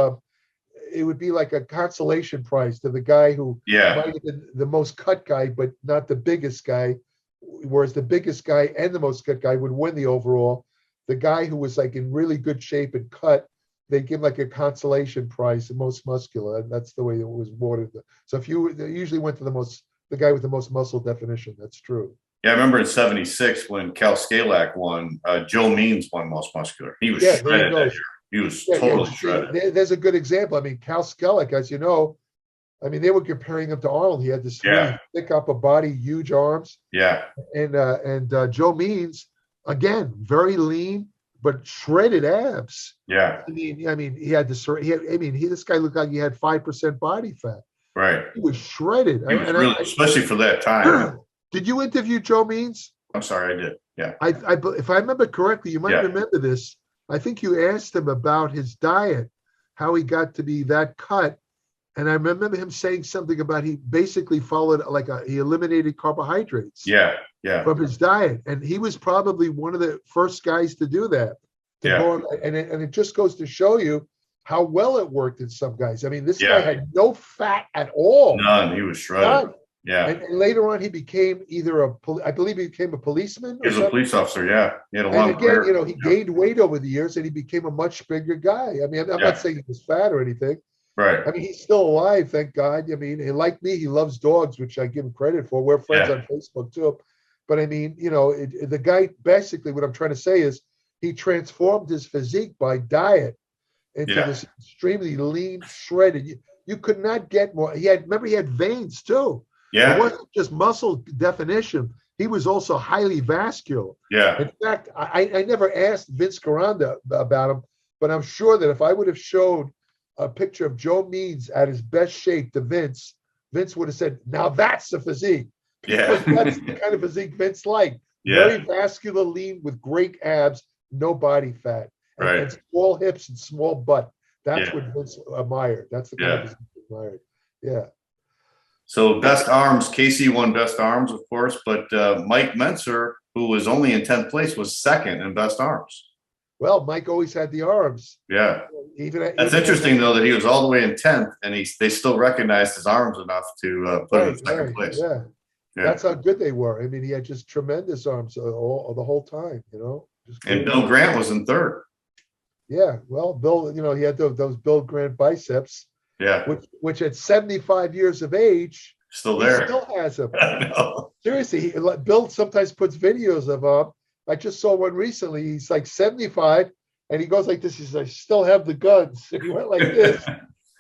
it would be like a consolation prize to the guy who might have been the most cut guy, but not the biggest guy. Whereas the biggest guy and the most cut guy would win the overall. The guy who was like in really good shape and cut, they give like a consolation prize, the most muscular, and that's the way it was awarded. So if you usually went to the guy with the most muscle definition, that's true. Yeah, I remember in '76 when Cal Scalak won, Joe Means won most muscular. He was shredded that year. He was totally shredded. There's a good example. I mean, Cal Scalak, as you know, I mean, they were comparing him to Arnold. He had this really thick upper body, huge arms. Yeah. And Joe Means, again, very lean, but shredded abs. Yeah. I mean, he had this. This guy looked like he had 5% body fat. Right. He was shredded. He was really, especially for that time. Did you interview Joe Means? I'm sorry, I did. Yeah. If I remember correctly, you might remember this. I think you asked him about his diet, how he got to be that cut. And I remember him saying something about he basically followed he eliminated carbohydrates. Yeah. From his diet. And he was probably one of the first guys to do that. And it just goes to show you how well it worked in some guys. I mean, this guy had no fat at all. None. He was shredded. None. Yeah. And later on, he became I believe he became a policeman. He was a police officer. Yeah. He had a long career. And again, he gained weight over the years, and he became a much bigger guy. I mean, I'm not saying he was fat or anything. Right. I mean, he's still alive, thank God. I mean, like me, he loves dogs, which I give him credit for. We're friends on Facebook too. But I mean, the guy, basically what I'm trying to say is he transformed his physique by diet into this extremely lean, shredded. You could not get more. He had veins too. Yeah. It wasn't just muscle definition. He was also highly vascular. Yeah. In fact, I never asked Vince Caranda about him, but I'm sure that if I would have showed a picture of Joe Means at his best shape to Vince would have said, now that's the physique. Because that's the kind of physique Vince liked. Yeah. Very vascular, lean, with great abs, no body fat. And small hips and small butt. That's what Vince admired. That's the kind of physique he admired. Yeah. So best arms, Casey won best arms, of course, but Mike Mentzer, who was only in 10th place, was second in best arms. Well, Mike always had the arms. Yeah. That's interesting, though, that he was all the way in 10th, and they still recognized his arms enough to put him in second place. Yeah. That's how good they were. I mean, he had just tremendous arms the whole time, And Bill Grant was in third. Yeah. Well, Bill, he had those Bill Grant biceps. Yeah. Which at 75 years of age, still there. He still has them. I know. Seriously, Bill sometimes puts videos of him. I just saw one recently. He's like 75, and he goes like this. He's like, still have the guns. And he went like this.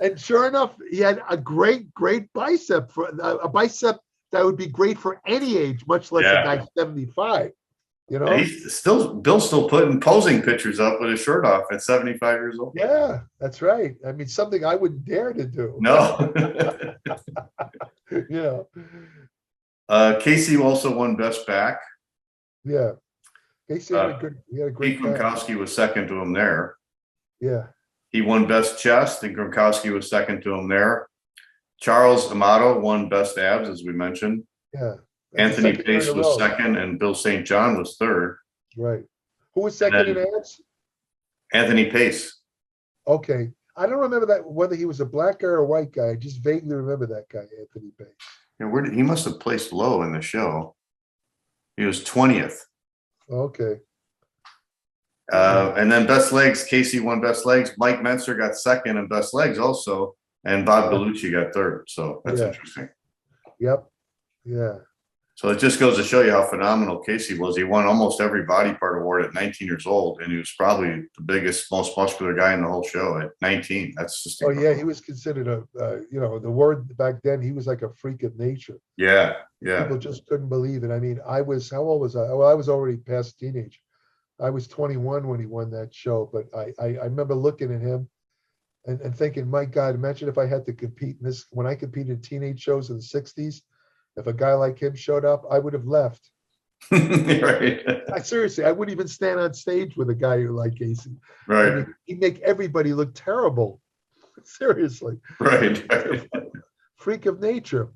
And sure enough, he had a great bicep, a bicep that would be great for any age, much less a guy 75. Bill's still putting posing pictures up with his shirt off at 75 years old. Yeah, that's right. I mean, something I wouldn't dare to do. No. Casey also won best back. Yeah. Casey had a great Pete Grymkowski was second to him there. Yeah. He won best chest, and Grymkowski was second to him there. Charles Amato won best abs, as we mentioned. Yeah. Anthony Pace was second, and Bill St. John was third. Right. Who was second in abs? Anthony Pace. Okay. I don't remember that whether he was a black guy or a white guy. I just vaguely remember that guy, Anthony Pace. Yeah, he must have placed low in the show. He was 20th. Okay. And then best legs, Casey won best legs. Mike Mentzer got second in best legs also. And Bob Bellucci got third. So that's interesting. Yep. Yeah. So it just goes to show you how phenomenal Casey was. He won almost every body part award at 19 years old. And he was probably the biggest, most muscular guy in the whole show at 19. That's just incredible. Yeah. He was considered the word back then, he was like a freak of nature. Yeah. Yeah. People just couldn't believe it. I mean, how old was I? Well, I was already past teenage. I was 21 when he won that show. But I remember looking at him and thinking, my God, imagine if I had to compete in this. When I competed in teenage shows in the 60s, if a guy like him showed up, I would have left. Right. Seriously, I wouldn't even stand on stage with a guy like Casey. Right. I mean, he'd make everybody look terrible. Seriously. Right. Freak of nature.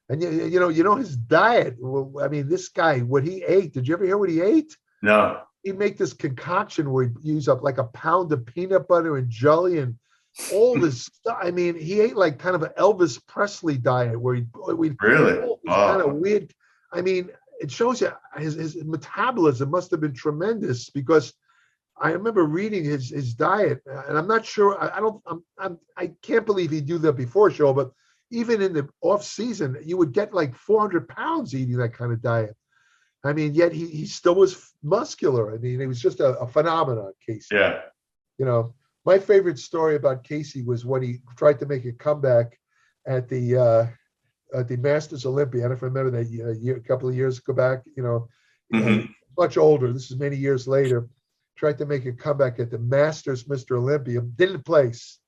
And you know his diet. Well, I mean, this guy, what he ate. Did you ever hear what he ate? No. He'd make this concoction where he'd use up like a pound of peanut butter and jelly and all this stuff. I mean, he ate like kind of an Elvis Presley diet where we'd really kind of weird. I mean, it shows you his metabolism must have been tremendous, because I remember reading his diet, and I'm not sure. I can't believe he'd do that before show, but even in the off season, you would get like 400 pounds eating that kind of diet. I mean, yet he still was muscular. I mean, it was just a phenomenon, Casey. Yeah. You know, my favorite story about Casey was when he tried to make a comeback at the Masters Olympia. I don't remember that year, a couple of years ago back, much older. This is many years later. Tried to make a comeback at the Masters Mr. Olympia. Didn't place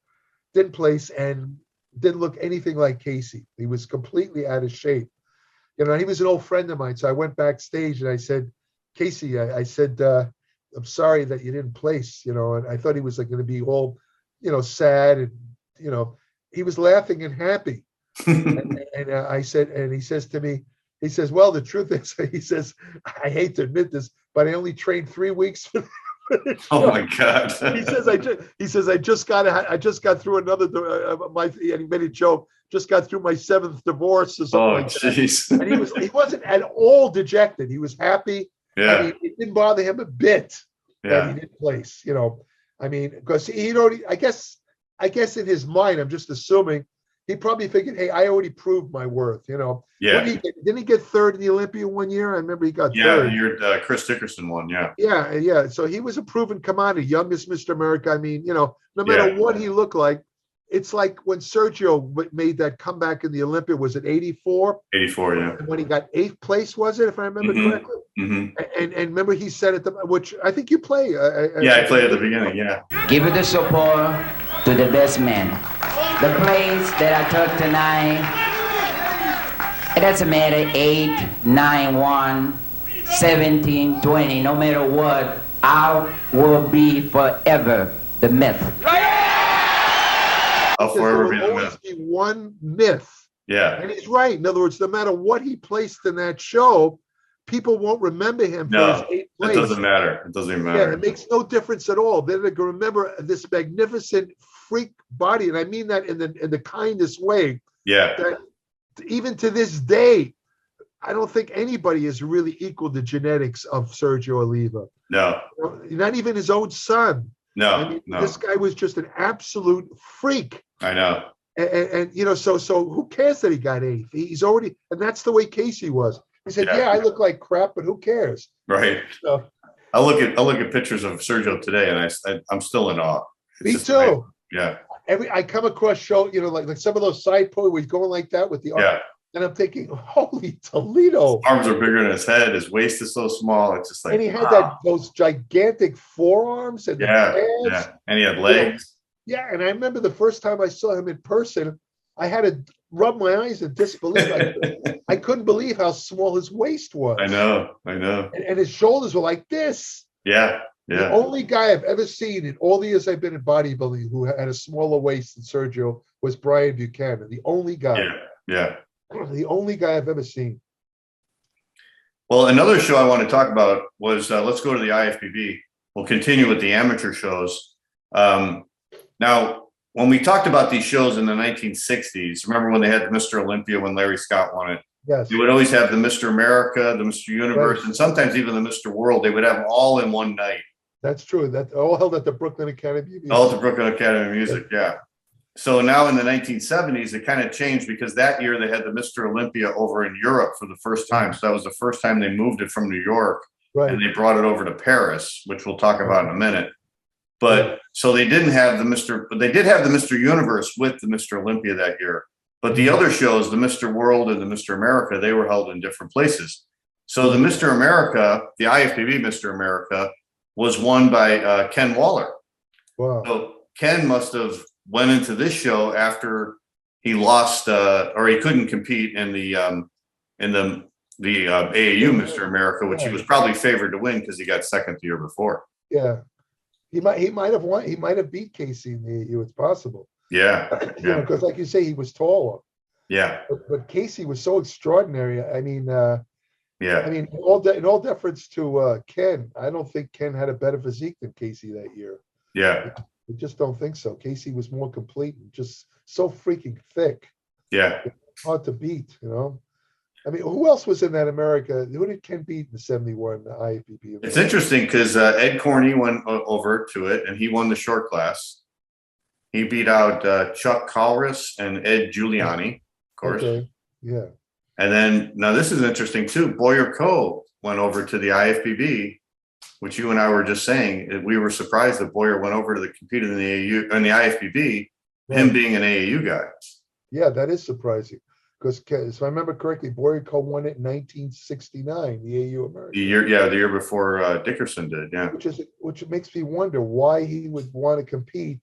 and didn't look anything like Casey. He was completely out of shape. You know, he was an old friend of mine. So I went backstage and I said, Casey, I said, I'm sorry that you didn't place, and I thought he was like going to be all, sad. And, he was laughing and happy. and I said, and he says to me, he says, well, the truth is, he says, I hate to admit this, but I only trained 3 weeks for the show. Oh my God. I just got through another, and he made a joke, just got through my 7th divorce or something like that. Geez. And he wasn't at all dejected. He was happy. Yeah. I mean, it didn't bother him a bit that he didn't place, I mean, because he'd already, I guess in his mind, I'm just assuming, he probably figured, hey, I already proved my worth, Yeah. Didn't he get third in the Olympia one year? I remember he got third. Yeah, Chris Dickerson won, yeah. Yeah. So he was a proven commodity, youngest Mr. America. I mean, no matter what he looked like, it's like when Sergio made that comeback in the Olympia, was it 84? 84, yeah. And when he got 8th place, was it, if I remember correctly? Mm-hmm. And remember he said at which I think you play. I played at the beginning, yeah. Give it the support to the best man. The place that I took tonight, it doesn't matter 8, 9, 1, 17, 20, no matter what, I will be forever the myth. I'll forever be there will the always myth. be one myth. Yeah. And he's right. In other words, no matter what he placed in that show, people won't remember him for his 8th place. It doesn't matter. It doesn't even matter. Yeah, it makes no difference at all. They're going to remember this magnificent freak body, and I mean that in the kindest way. Yeah. That even to this day, I don't think anybody has really equaled the genetics of Sergio Oliva. No. Not even his own son. No. I mean, this guy was just an absolute freak. I know. And so who cares that he got 8th? He's already, and that's the way Casey was. He said, I look like crap, but who cares? Right. So, I look at pictures of Sergio today, and I'm still in awe. Me too. Amazing. Yeah. I come across show, like some of those side poses where he's going like that with the arm. Yeah. And I'm thinking, holy Toledo. His arms are bigger than his head. His waist is so small. It's just like, and he had those gigantic forearms and the pads. Yeah. And he had legs. Yeah. And I remember the first time I saw him in person, I had to rub my eyes in disbelief. I couldn't believe how small his waist was. I know. And his shoulders were like this. Yeah. The only guy I've ever seen in all the years I've been in bodybuilding who had a smaller waist than Sergio was Brian Buchanan. The only guy. Yeah. The only guy I've ever seen. Well, another show I want to talk about was let's go to the IFBB. We'll continue with the amateur shows. Now, when we talked about these shows in the 1960s, remember when they had the Mr. Olympia when Larry Scott won it? Yes. You would always have the Mr. America, the Mr. Universe, Right. and sometimes even the Mr. World. They would have them all in one night. That's true. That all held at the Brooklyn Academy of Music. All at the Brooklyn Academy of Music, yeah. So now in the 1970s, it kind of changed because that year they had the Mr. Olympia over in Europe for the first time. So that was the first time they moved it from New York, Right. and they brought it over to Paris, which we'll talk about in a minute. But so they didn't have the Mr. They did have the Mr. Universe with the Mr. Olympia that year. But the other shows, the Mr. World and the Mr. America, they were held in different places. So the Mr. America, the IFBB Mr. America, was won by Ken Waller. Wow. So Ken must have went into this show after he lost or he couldn't compete in the AAU Mr. America, which he was probably favored to win because he got second the year before. Yeah. He might have won. He might have beat Casey in the AAU. It's possible. Yeah. Because like you say, he was taller. Yeah. But Casey was so extraordinary. I mean, yeah. I mean, in all deference to Ken, I don't think Ken had a better physique than Casey that year. Yeah. I just don't think so. Casey was more complete and just so freaking thick. Yeah. Hard to beat, you know. I mean, who else was in that America? Who did Ken beat in the 71 IFBB? It's interesting because Ed Corney went over to it and he won the short class. He beat out Chuck Collras and Ed Giuliani, of course. Okay. Yeah. And then now this is interesting too. Boyer Coe went over to the IFBB, which you and I were just saying. We were surprised that Boyer went over to compete in the AAU and the IFBB, him being an AAU guy. Yeah, that is surprising. Because if I remember correctly, Boyer Coe won it in 1969, the AAU American. The year before Dickerson did, yeah. Which makes me wonder why he would want to compete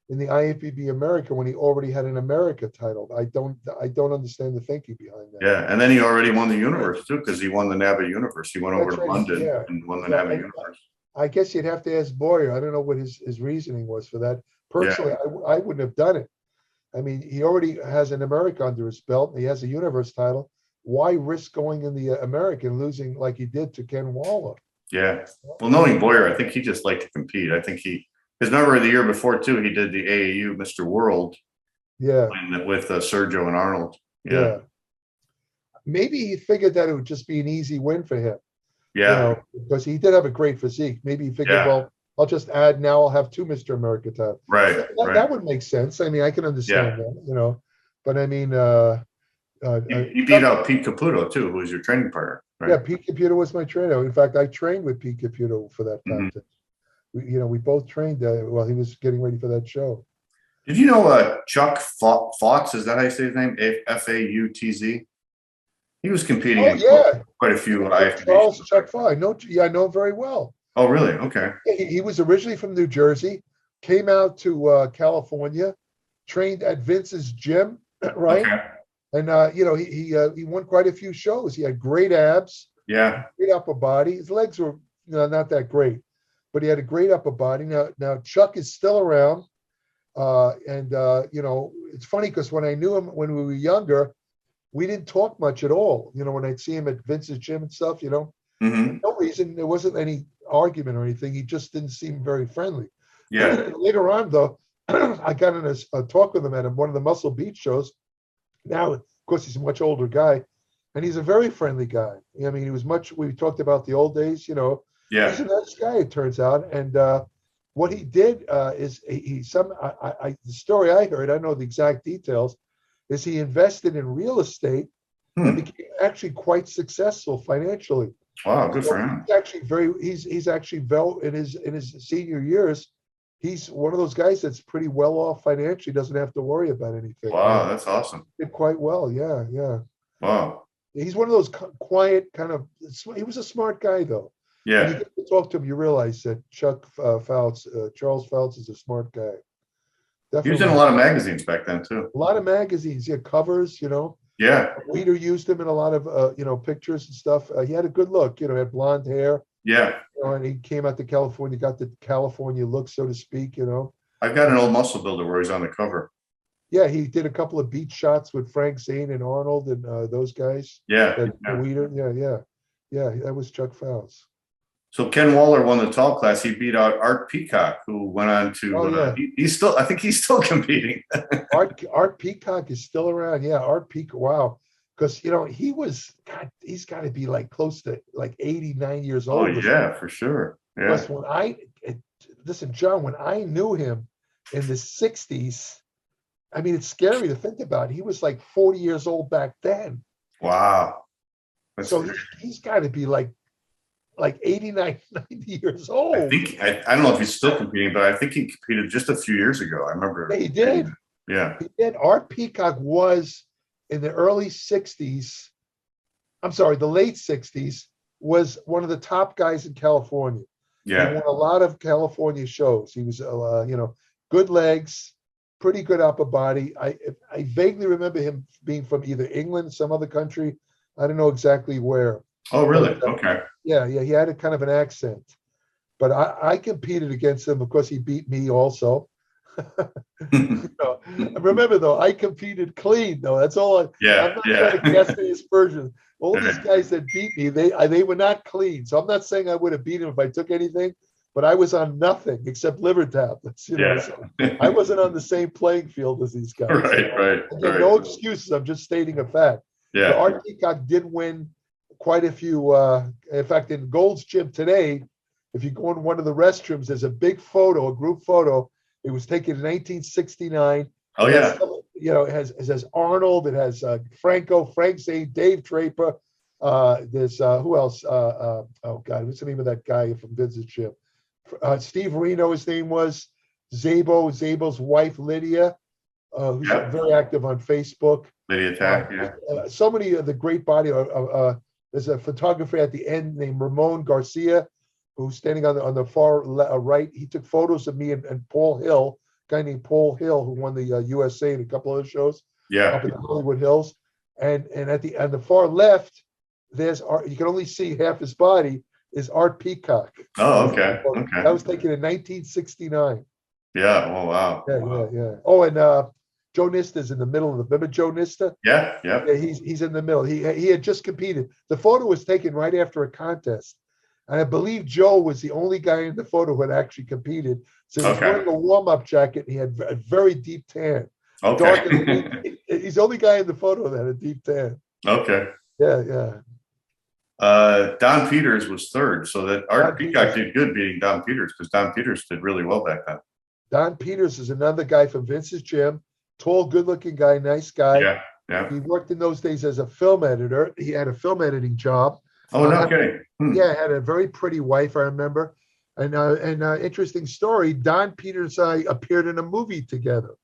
in the IFBB America when he already had an America title. I don't understand the thinking behind that. Yeah, and then he already won the universe too because he won the NABA universe. He went over to London and won the NABA universe. I guess you'd have to ask Boyer. I don't know what his reasoning was for that. Personally, I wouldn't have done it. I mean, he already has an America under his belt. He has a universe title. Why risk going in the American, losing like he did to Ken Waller? Yeah. Well, knowing Boyer, I think he just liked to compete. I think because remember the year before too, he did the AAU Mr. World. Yeah. With Sergio and Arnold. Yeah. Maybe he figured that it would just be an easy win for him. Yeah. You know, because he did have a great physique. Maybe he figured, well, I'll just add now. I'll have two Mr. America titles. Right. That would make sense. I mean, I can understand that, you know. But I mean, you beat out Pete Caputo too, who was your training partner. Right? Yeah, Pete Caputo was my trainer. In fact, I trained with Pete Caputo for that contest. We both trained while he was getting ready for that show. Did you know Chuck Fautz? Is that how you say his name? Fautz. He was competing in quite a few IFBB. Chuck Fautz. I know him very well. Oh, really? Okay. He was originally from New Jersey, came out to California, trained at Vince's gym, right? Okay. And he won quite a few shows. He had great abs, great upper body. His legs were not that great, but he had a great upper body. Now Chuck is still around, and it's funny because when I knew him when we were younger, we didn't talk much at all. You know, when I'd see him at Vince's gym and stuff, for no reason, there wasn't any argument or anything. He just didn't seem very friendly. Yeah. Later on, though, I got in a talk with him at one of the Muscle Beach shows. Now, of course, he's a much older guy, and he's a very friendly guy. I mean, we talked about the old days, He's a nice guy, it turns out. And what he did is the story I heard, I don't know the exact details, is he invested in real estate and became actually quite successful financially. Wow, good for him. He's actually in his senior years. He's one of those guys that's pretty well off financially. Doesn't have to worry about anything. Wow, that's awesome. Did quite well. Yeah. Wow. He's one of those quiet kind of. He was a smart guy though. Yeah. When you get to talk to him, you realize that Charles Fautz is a smart guy. Definitely. He was in a lot of magazines back then too. A lot of magazines, covers. Yeah. Weeder used him in a lot of pictures and stuff. He had a good look. He had blonde hair. Yeah. And he came out to California, got the California look, so to speak. I've got an old Muscle Builder where he's on the cover. Yeah, he did a couple of beach shots with Frank Zane and Arnold and those guys. Yeah. Weeder. Yeah. That was Chuck Fautz. So Ken Waller won the tall class. He beat out Art Peacock, who went on to. I think he's still competing. Art Peacock is still around. Yeah, Art Peacock. Wow, because he's got to be like close to like 89 years old. Oh yeah, for sure. Yeah. Because listen, John, when I knew him in the 60s, I mean, it's scary to think about. He was like 40 years old back then. Wow. So he's got to be like 89, 90 years old. I don't know if he's still competing, but I think he competed just a few years ago. I remember. Yeah, he did. Yeah. He did. Art Peacock was in the early 60s. I'm sorry, the late 60s, was one of the top guys in California. Yeah. He won a lot of California shows. He was, good legs, pretty good upper body. I vaguely remember him being from either England, some other country. I don't know exactly where. Oh, really? Okay. Yeah. He had a kind of an accent. But I competed against him. Of course, he beat me also. Remember, though, I competed clean, though. That's all. I'm not trying to cast any aspersions. All these guys that beat me, they were not clean. So I'm not saying I would have beaten him if I took anything, but I was on nothing except liver tablets. So I wasn't on the same playing field as these guys. Right. No excuses. I'm just stating a fact. Yeah. Art Peacock did win quite a few. In fact, in Gold's Gym today, if you go in one of the restrooms, there's a big photo, a group photo. It was taken in 1969. Oh, yeah. It has Arnold. It has Frank Zane, Dave Draper. There's who else? Oh God, what's the name of that guy from Vince's Gym? Steve Reno, his name was. Zabo's wife, Lydia, who's very active on Facebook. Lydia Tack, so many of the great body. There's a photographer at the end named Ramon Garcia, who's standing on the far right. He took photos of me and Paul Hill, a guy named Paul Hill, who won the USA in a couple of shows up in the Hollywood Hills. And at the far left, there's Art. You can only see half his body. Is Art Peacock. Oh, okay. That was taken in 1969. Yeah. Oh, wow. Yeah. Oh, and Joe Nista's in the middle of the. Remember Joe Nista? Yeah. He's in the middle. He had just competed. The photo was taken right after a contest. And I believe Joe was the only guy in the photo who had actually competed. So he was wearing a warm-up jacket. And he had a very deep tan. Okay. He's the only guy in the photo that had a deep tan. Okay. Yeah. Don Peters was third. So that Art Peacock did good beating Don Peters, because Don Peters did really well back then. Don Peters is another guy from Vince's Gym. Tall, good-looking guy, nice guy. Yeah. He worked in those days as a film editor. He had a film editing job. Oh, no kidding. Yeah, had a very pretty wife, I remember. And interesting story, Don Peters and I appeared in a movie together.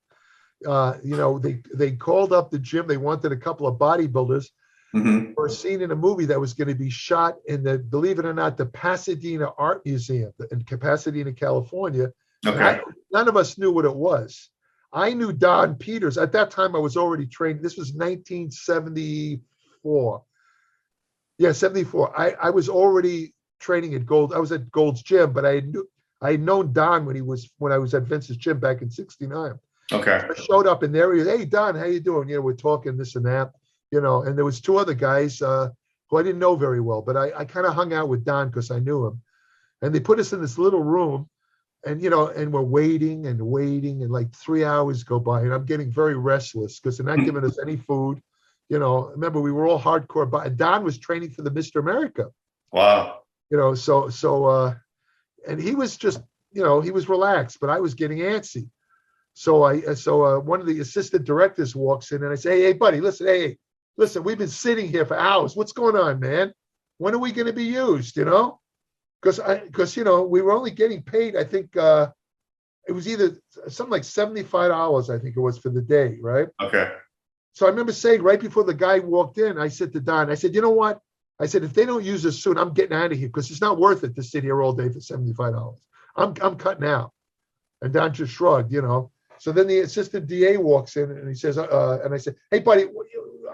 They called up the gym. They wanted a couple of bodybuilders for a scene in a movie that was going to be shot in believe it or not, the Pasadena Art Museum in Pasadena, California. Okay. None of us knew what it was. I knew Don Peters. At that time, I was already trained. This was 1974. Yeah, 74. I was already training at Gold. I was at Gold's Gym, but I had known Don when I was at Vince's Gym back in 69. Okay. So I showed up in there. Hey, Don, how you doing? We're talking this and that, and there was two other guys who I didn't know very well, but I kind of hung out with Don because I knew him. And they put us in this little room, and we're waiting, and like 3 hours go by, and I'm getting very restless because they're not giving us any food. Remember, we were all hardcore, but Don was training for the Mr. America. Wow. And he was just, he was relaxed, but I was getting antsy. So one of the assistant directors walks in, and I say, hey, buddy, listen, we've been sitting here for hours. What's going on, man? When are we going to be used, Because we were only getting paid, I think it was either something like $75, I think it was, for the day, right? Okay. So I remember saying right before the guy walked in, I said to Don, I said, you know what? I said, if they don't use us soon, I'm getting out of here because it's not worth it to sit here all day for $75. I'm cutting out. And Don just shrugged, So then the assistant DA walks in and he says, and I said, hey, buddy,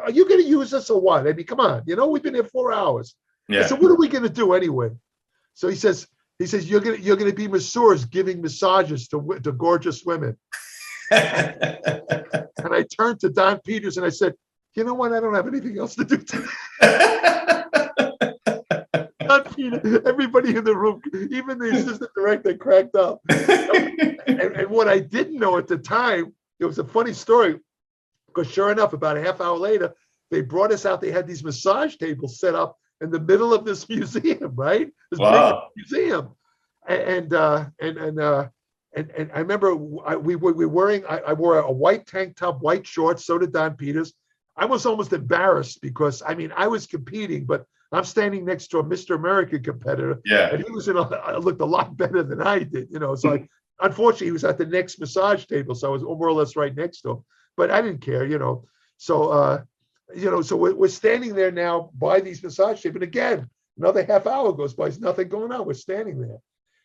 are you going to use us or what? I mean, come on, we've been here 4 hours. Yeah. I said, what are we going to do anyway? So he says, you're going to be masseurs giving massages to gorgeous women. And I turned to Don Peters and I said, you know what? I don't have anything else to do today. Don Peters, everybody in the room, even the assistant director, cracked up. And what I didn't know at the time, it was a funny story, because sure enough, about a half hour later, they brought us out. They had these massage tables set up in the middle of this museum, right? This big museum. and I remember we were wearing. I wore a white tank top, white shorts. So did Don Peters. I was almost embarrassed because I mean I was competing, but I'm standing next to a Mr. America competitor, and he was looked a lot better than I did. So unfortunately he was at the next massage table, so I was more or less right next to him. But I didn't care, So so we're standing there now by these massage tables, and again another half hour goes by. There's nothing going on. We're standing there.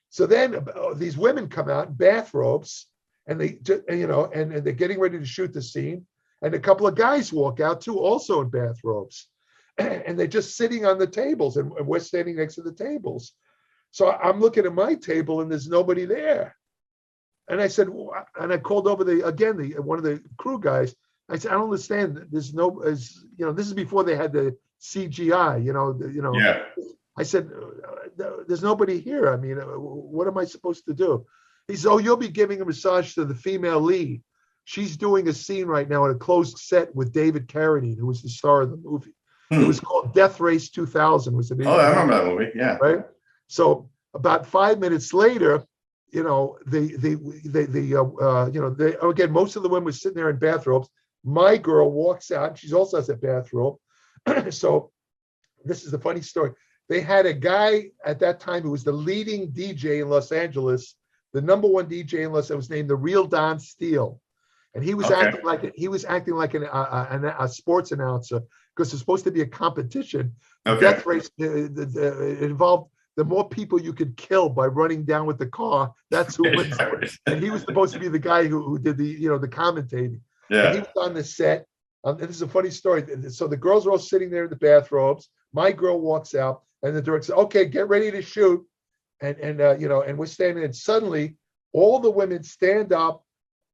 So then these women come out in bathrobes, and they, and they're getting ready to shoot the scene. And a couple of guys walk out too, also in bathrobes, and they're just sitting on the tables, and we're standing next to the tables. So I'm looking at my table, and there's nobody there. And I said, and I called over one of the crew guys. I said, I don't understand. There's no, this is before they had the CGI. Yeah. I said, there's nobody here. I mean, what am I supposed to do? He said, oh, you'll be giving a massage to the female lead. She's doing a scene right now at a closed set with David Carradine, who was the star of the movie. It was called Death Race 2000. Was the name? Oh, I remember that movie. Yeah. Right. So about 5 minutes later, again, most of the women were sitting there in bathrobes. My girl walks out. She also has a bathrobe. So this is the funny story. They had a guy at that time who was the leading DJ in Los Angeles, the number one DJ in Los Angeles, was named the Real Don Steele. And he was acting like a sports announcer because it's supposed to be a competition. Okay. Death race it involved the more people you could kill by running down with the car. That's who wins. And he was supposed to be the guy who did the commentating. Yeah. And he was on the set. And this is a funny story. So the girls are all sitting there in the bathrobes. My girl walks out, and the director says, "Okay, get ready to shoot." And we're standing, and suddenly all the women stand up.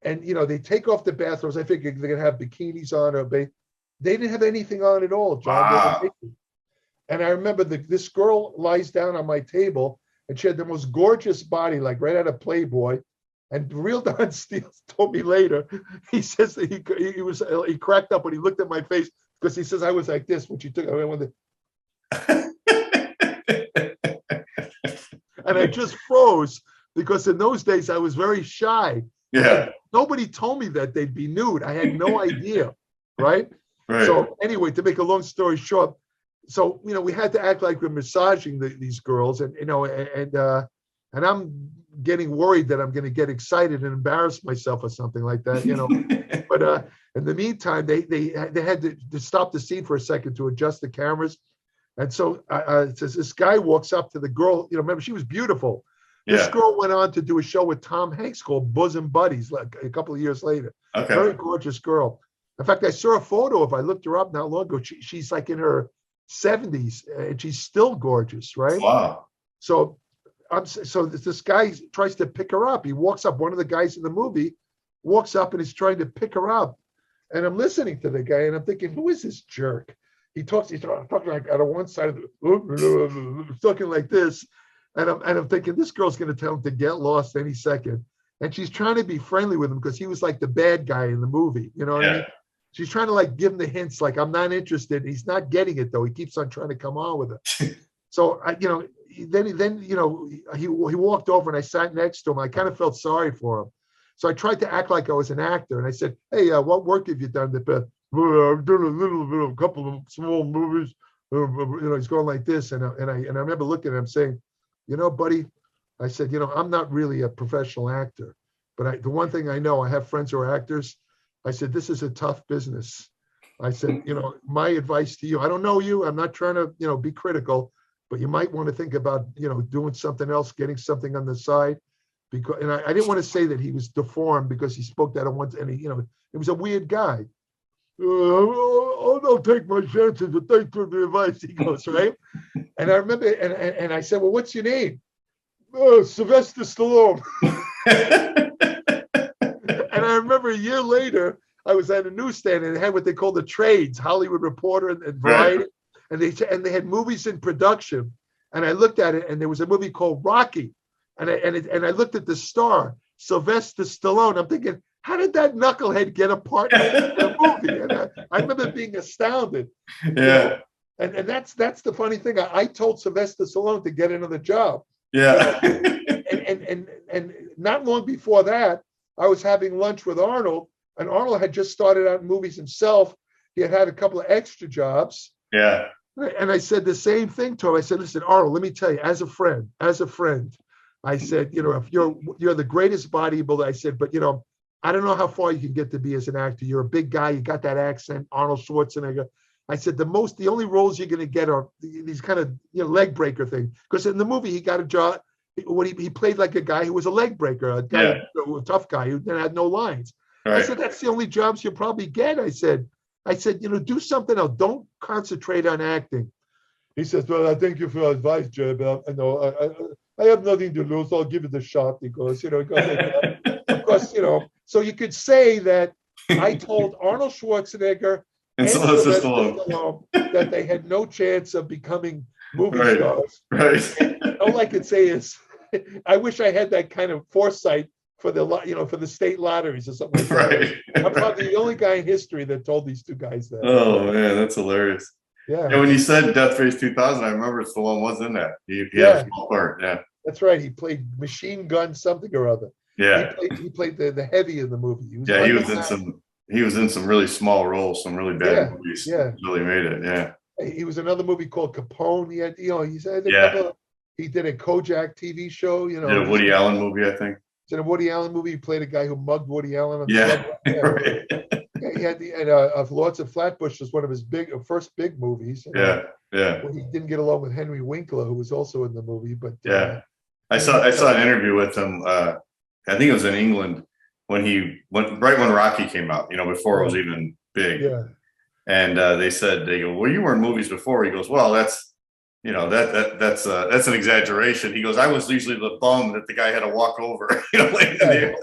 And, they take off the bathrobes. I figured they're going to have bikinis on, or they didn't have anything on at all, John. Wow. And I remember this girl lies down on my table, and she had the most gorgeous body, like right out of Playboy. And Real Don Steele told me later, he says that he cracked up when he looked at my face, because he says I was like this when she took and I just froze, because in those days I was very shy. Yeah. Nobody told me that they'd be nude. I had no idea, right? Right. So anyway, to make a long story short, so we had to act like we're massaging these girls, and and I'm getting worried that I'm going to get excited and embarrass myself or something like that, But in the meantime, they had to stop the scene for a second to adjust the cameras, and so this guy walks up to the girl. Remember, she was beautiful. This girl went on to do a show with Tom Hanks called Bosom Buddies, like a couple of years later. Okay. Very gorgeous girl. In fact, I saw a photo of. I looked her up not long ago. She's like in her 70s, and she's still gorgeous, right? Wow. So this guy tries to pick her up. He walks up. One of the guys in the movie walks up and is trying to pick her up. And I'm listening to the guy, and I'm thinking, who is this jerk? He's talking like out of one side of the talking like this. And I'm thinking, this girl's going to tell him to get lost any second. And she's trying to be friendly with him because he was like the bad guy in the movie. You know what I mean? She's trying to like give him the hints, like, I'm not interested. He's not getting it, though. He keeps on trying to come on with her. So, then he walked over, and I sat next to him. I kind of felt sorry for him. So I tried to act like I was an actor. And I said, hey, what work have you done? I've done a couple of small movies. He's going like this. And I remember looking at him saying, buddy, I said, I'm not really a professional actor, but the one thing I know, I have friends who are actors. I said, this is a tough business. I said, my advice to you, I don't know you, I'm not trying to, be critical, but you might want to think about, doing something else, getting something on the side. And I didn't want to say that he was deformed because he spoke that at once, and he was a weird guy. I'll take my chances, but thanks for the advice, he goes, right? And I remember, and I said, well, what's your name? Sylvester Stallone. And I remember a year later, I was at a newsstand, and they had what they called the trades, Hollywood Reporter and Variety, and they had movies in production. And I looked at it, and there was a movie called Rocky, and I looked at the star, Sylvester Stallone. I'm thinking, how did that knucklehead get a part in the movie? And I remember being astounded. Yeah. And that's the funny thing. I told Sylvester Stallone to get another job. Yeah. and not long before that, I was having lunch with Arnold, and Arnold had just started out in movies himself. He had had a couple of extra jobs. Yeah. And I said the same thing to him. I said, listen, Arnold, let me tell you, as a friend, I said, if you're the greatest bodybuilder, I said, but I don't know how far you can get to be as an actor. You're a big guy. You got that accent, Arnold Schwarzenegger. I said, the only roles you're going to get are these kind of leg breaker thing. Because in the movie, he got a job. He played like a guy who was a leg breaker, a guy, a tough guy who then had no lines. Right. I said, that's the only jobs you'll probably get. I said, do something else. Don't concentrate on acting. He says, well, I thank you for your advice, Jay, but I have nothing to lose. I'll give it a shot. He goes, of course, so you could say that I told Arnold Schwarzenegger and Sylvester Stallone that they had no chance of becoming movie stars. Right. And all I could say is, I wish I had that kind of foresight for the state lotteries or something like that. Right. I'm probably the only guy in history that told these two guys that. Oh man, that's hilarious. Yeah. And when you said Death Race 2000, I remember Stallone was in that. He had a small part. Yeah. That's right. He played Machine Gun something or other. Yeah. He played the heavy in the movie. He was in some really small roles, some really bad movies. Yeah. He really made it. Yeah. He was another movie called Capone. He had, he did a Kojak TV show. Did a Woody Allen movie, I think. In a Woody Allen movie, he played a guy who mugged Woody Allen. Right. He had Lords of Flatbush was one of his first big movies. Yeah. When he didn't get along with Henry Winkler, who was also in the movie. But I saw an interview with him. I think it was in England when he went right when Rocky came out. Before it was even big. Yeah. And they go, well, you were in movies before. He goes, well, that's an exaggeration. He goes, I was usually the bum that the guy had to walk over. Well,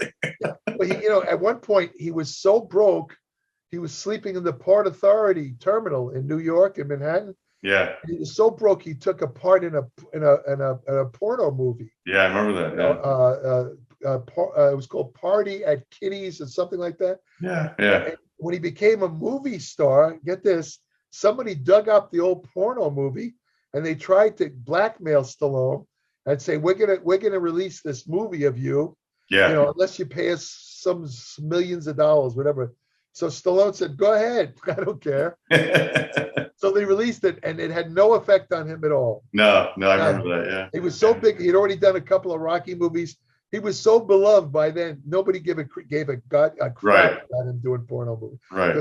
at one point he was so broke, he was sleeping in the Port Authority terminal in New York in Manhattan. Yeah. He was so broke he took a part in a porno movie. Yeah, I remember that. Yeah. It was called Party at Kitty's or something like that. Yeah. Yeah. And when he became a movie star, get this, somebody dug up the old porno movie and they tried to blackmail Stallone and say, we're gonna release this movie of you, unless you pay us some millions of dollars, whatever. So Stallone said, go ahead, I don't care. So they released it, and it had no effect on him at all. No, I remember that. Yeah, he was so big. He'd already done a couple of Rocky movies. He was so beloved by then. Nobody gave a crap about him doing porno movies. Right.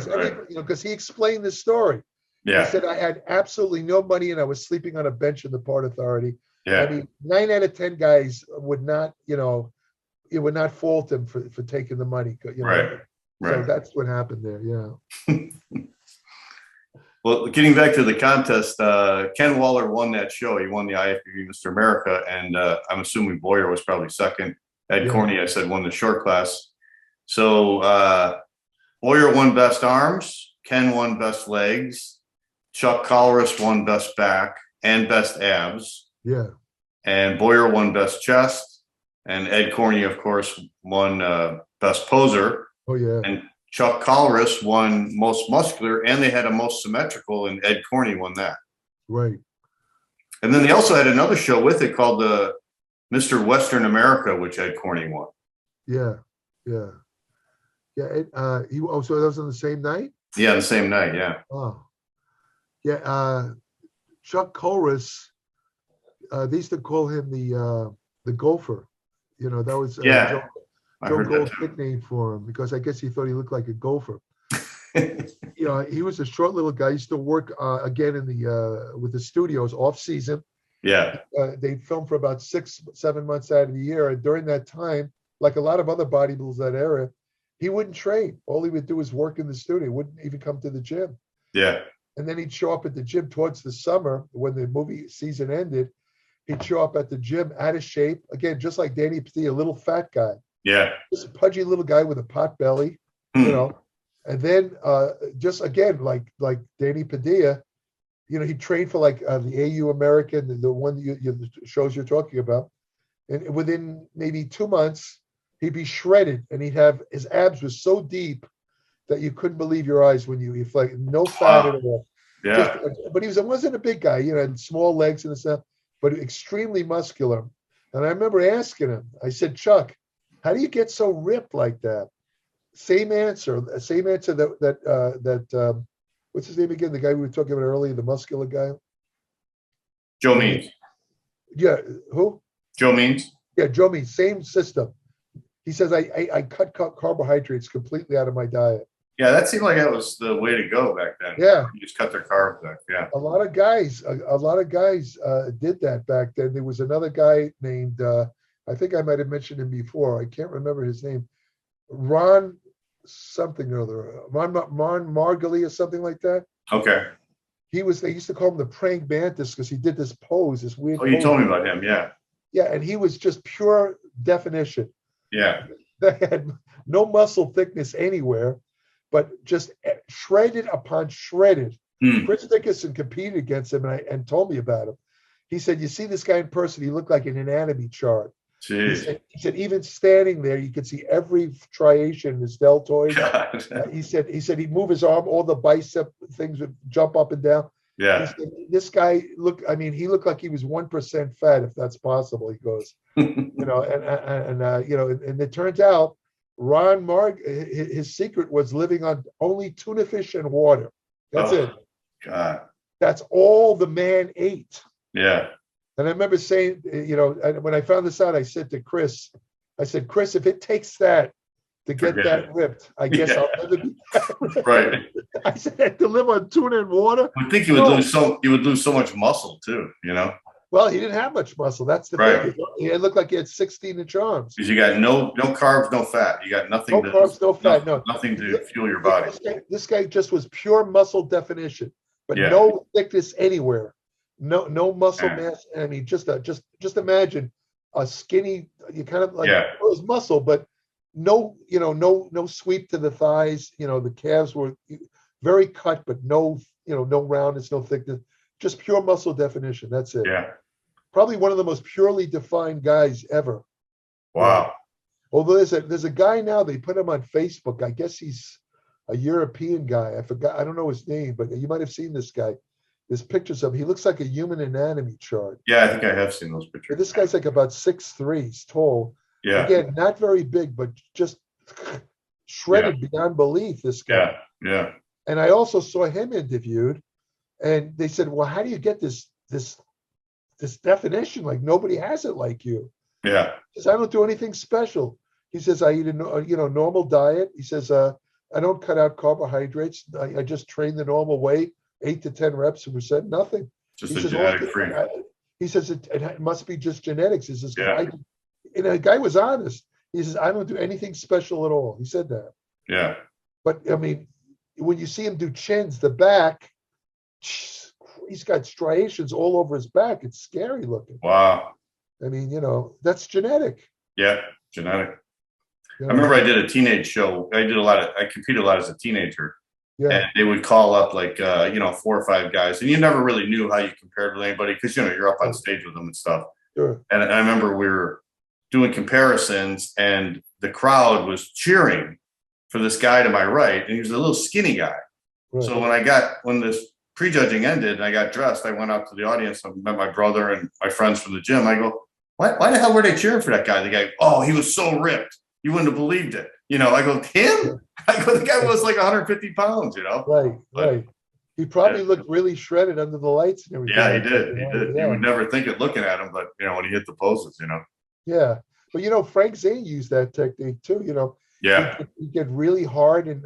Because he explained the story. Yeah. He said, I had absolutely no money and I was sleeping on a bench in the Port Authority. Yeah. 9 out of 10 guys would not, it would not fault him for taking the money. Right. So that's what happened there. Yeah. Well, getting back to the contest, Ken Waller won that show. He won the IFBB Mr. America, and I'm assuming Boyer was probably second. Ed Corney, I said, won the short class. So Boyer won best arms. Ken won best legs. Chuck Collras won best back and best abs. Yeah. And Boyer won best chest. And Ed Corney, of course, won best poser. Oh, yeah. And Chuck Collras won most muscular, and they had a most symmetrical, and Ed Corney won that. Right. And then they also had another show with it called the Mr. Western America, which Ed Corney won. Yeah. Yeah. Yeah. So that was on the same night? Yeah, the same night. Yeah. Oh. Yeah. Chuck Collras, they used to call him the Gopher. That was Joe Gold's nickname for him, because I guess he thought he looked like a gopher. He was a short little guy. He used to work again with the studios off season. Yeah. They filmed for about 6-7 months out of the year. And during that time, like a lot of other bodybuilders that era, he wouldn't train. All he would do was work in the studio. Wouldn't even come to the gym. Yeah. And then he'd show up at the gym towards the summer when the movie season ended. He'd show up at the gym out of shape. Again, just like Danny Padilla, a little fat guy. Yeah. Just a pudgy little guy with a pot belly, And then just again, like Danny Padilla, he trained for like the AAU American, the one the shows you're talking about. And within maybe 2 months, he'd be shredded, and his abs were so deep that you couldn't believe your eyes when you like no fat at all. Yeah. But he wasn't a big guy, had small legs and stuff, but extremely muscular. And I remember asking him, I said, Chuck, how do you get so ripped like that? Same answer that what's his name again? The guy we were talking about earlier, the muscular guy. Joe Means. Yeah, who? Joe Means. Yeah, Joe Means. Same system. He says I cut carbohydrates completely out of my diet. Yeah, that seemed like that was the way to go back then. Yeah, you just cut their carbs back. Yeah, a lot of guys did that back then. There was another guy named I think I might have mentioned him before. I can't remember his name. Ron something or other. Ron Margoli or something like that. Okay. They used to call him the praying mantis because he did this pose, this weird. Oh, you pose. told me about him. Yeah. Yeah, and he was just pure definition. Yeah. They had no muscle thickness anywhere, but just shredded upon shredded. Chris Dickinson competed against him and told me about him. He said, "You see this guy in person? He looked like an anatomy chart." He said, even standing there, you could see every striation in his deltoid. He said he'd move his arm, all the bicep things would jump up and down. Yeah. He said, this guy he looked like he was 1% fat, if that's possible. He goes, and it turns out Ron his secret was living on only tuna fish and water. That's it. God. That's all the man ate. Yeah. And I remember saying, when I found this out, I said to Chris, Chris, if it takes that to get that ripped, I guess I'll never be that ripped. Right. I said to live on tuna and water. I think you would lose so much muscle too, Well, he didn't have much muscle. That's the thing. It looked like he had 16-inch arms. Because you got no carbs, no fat. You got nothing. No carbs, no fat. Nothing to fuel your body. This guy just was pure muscle definition, but no thickness anywhere. No muscle mass. I mean, just imagine a skinny. You kind of like it was muscle, but no sweep to the thighs. The calves were very cut, but no roundness, no thickness. Just pure muscle definition. That's it. Yeah. Probably one of the most purely defined guys ever. Wow. Although there's a guy now, they put him on Facebook. I guess he's a European guy. I forgot. I don't know his name, but you might have seen this guy. There's pictures of him. He looks like a human anatomy chart. Yeah, I think I have seen those pictures. This guy's like about 6'3". He's tall. Yeah. Again, not very big, but just shredded beyond belief, this guy. Yeah. And I also saw him interviewed, and they said, well, how do you get this definition? Like, nobody has it like you. Yeah. He says, I don't do anything special. He says, I eat a normal diet. He says, I don't cut out carbohydrates. I just train the normal way, 8 to 10 reps a percent, nothing. Just a genetic freak. He says, it must be just genetics. He says, and the guy was honest. He says, I don't do anything special at all. He said that. Yeah. But, I mean, when you see him do chins, the back, he's got striations all over his back. It's scary looking. Wow. I mean, that's genetic. Yeah, genetic. I remember I did a teenage show. I competed a lot as a teenager. Yeah. And they would call up like, 4 or 5 guys. And you never really knew how you compared with anybody because, you're up on stage with them and stuff. Sure. And I remember we were doing comparisons and the crowd was cheering for this guy to my right. And he was a little skinny guy. Right. So when this prejudging ended and I got dressed, I went out to the audience. I met my brother and my friends from the gym. I go, why the hell were they cheering for that guy? The guy, oh, he was so ripped. You wouldn't have believed it. I go, him? I go, the guy was like 150 pounds, Right. He probably looked really shredded under the lights and everything. Yeah, he did. Yeah. You would never think it looking at him, but, when he hit the poses, Yeah. But, Frank Zane used that technique too, Yeah. He'd get really hard and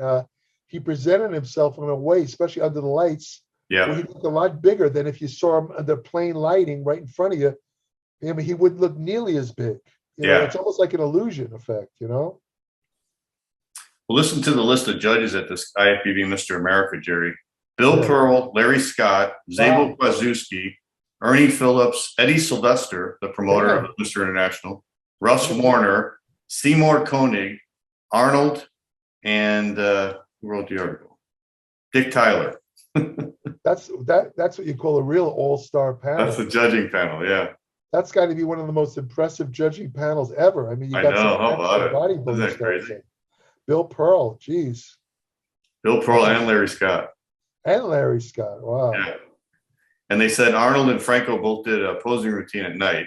he presented himself in a way, especially under the lights, where he looked a lot bigger than if you saw him under plain lighting right in front of you. I mean, he wouldn't look nearly as big. It's almost like an illusion effect, Well, listen to the list of judges at this IFBB Mr. America, Jerry. Bill Pearl, Larry Scott, Zabel Kwaszewski, Ernie Phillips, Eddie Sylvester, the promoter of Mr. International, Russ Warner, Seymour Koenig, Arnold, and who wrote the article? Dick Tyler. That's what you call a real all-star panel. That's the judging panel, yeah. That's got to be one of the most impressive judging panels ever. I mean, you got some bodybuilders. Isn't that crazy? Bill Pearl, geez. Bill Pearl and Larry Scott. Wow. Yeah. And they said Arnold and Franco both did a posing routine at night.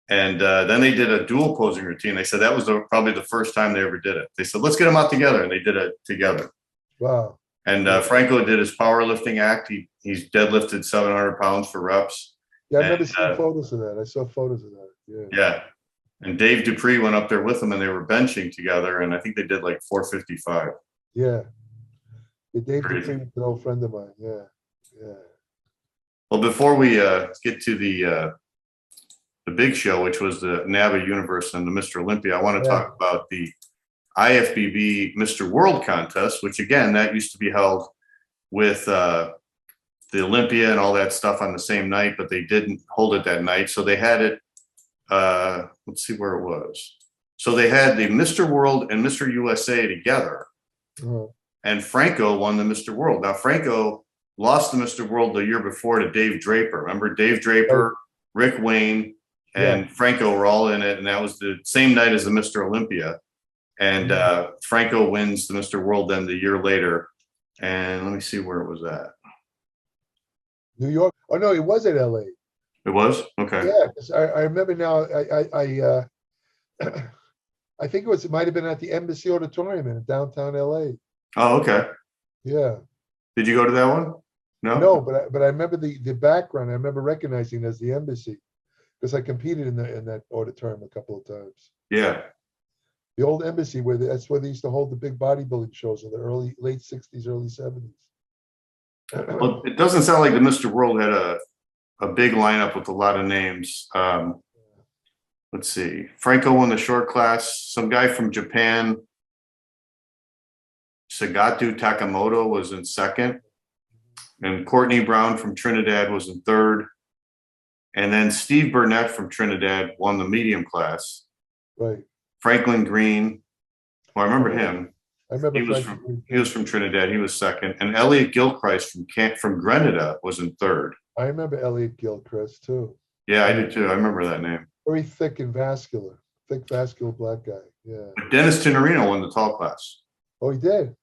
And then they did a dual posing routine. They said that was probably the first time they ever did it. They said, let's get them out together. And they did it together. Wow. And Franco did his powerlifting act. He's deadlifted 700 pounds for reps. Yeah, I remember seeing photos of that. I saw photos of that. Yeah. Yeah. And Dave Dupree went up there with him and they were benching together. And I think they did like 455. Yeah. Dave Crazy. Dupree was an old friend of mine. Yeah. Yeah. Well, before we get to the big show, which was the NABA Universe and the Mr. Olympia, I want to talk about the IFBB Mr. World contest, which again, that used to be held with the Olympia and all that stuff on the same night, but they didn't hold it that night. So they had it, let's see where it was. So they had the Mr. World and Mr. USA together. And Franco won the Mr. World. Now, Franco lost the Mr. World the year before to Dave Draper. Remember Dave Draper, Rick Wayne, and Franco were all in it. And that was the same night as the Mr. Olympia. And Franco wins the Mr. World then the year later. And let me see where it was at. New York. Oh, no, it was at LA. It was? Okay. Yeah, 'cause I remember now. I think it might have been at the Embassy Auditorium in downtown LA. Oh, okay. Yeah. Did you go to that one? No? No, but I remember the background. I remember recognizing it as the Embassy because I competed in that auditorium a couple of times. Yeah. The old Embassy, that's where they used to hold the big bodybuilding shows in the late 60s, early 70s. Well, it doesn't sound like the Mr. World had a big lineup with a lot of names. Let's see. Franco won the short class. Some guy from Japan, Sagatu Takamoto, was in second. And Courtney Brown from Trinidad was in third. And then Steve Burnett from Trinidad won the medium class. Right. Franklin Green, well, I remember him. I remember he was from Trinidad. He was second. And Elliot Gilchrist from Grenada was in third. I remember Elliot Gilchrist too. Yeah, I do too. I remember that name. Very thick and vascular. Thick, vascular black guy. Yeah. But Dennis Tenorino won the tall class. Oh, he did?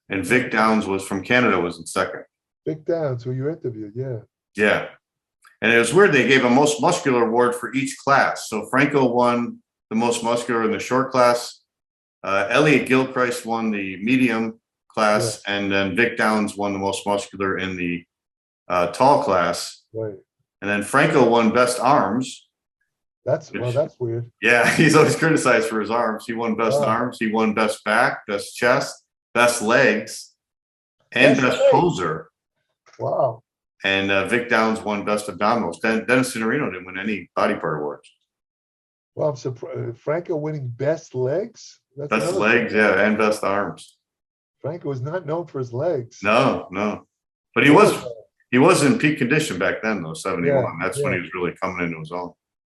And Vic Downs was from Canada, was in second. Vic Downs, who you interviewed, yeah. Yeah. And it was weird. They gave a most muscular award for each class. So Franco won the most muscular in the short class. Elliot Gilchrist won the medium class. Yeah. And then Vic Downs won the most muscular in the tall class. Right. And then Franco won best arms. That's weird. Yeah, he's always criticized for his arms. He won best arms. He won best back, best chest, best legs, and best poser. Wow. And Vic Downs won best abdominals. Dennis Tenorino didn't win any body part awards. Well, I'm surprised. Franco winning best legs? Best legs, yeah, and best arms. Franco was not known for his legs. No. But he was in peak condition back then, though, 71. That's when he was really coming into his own.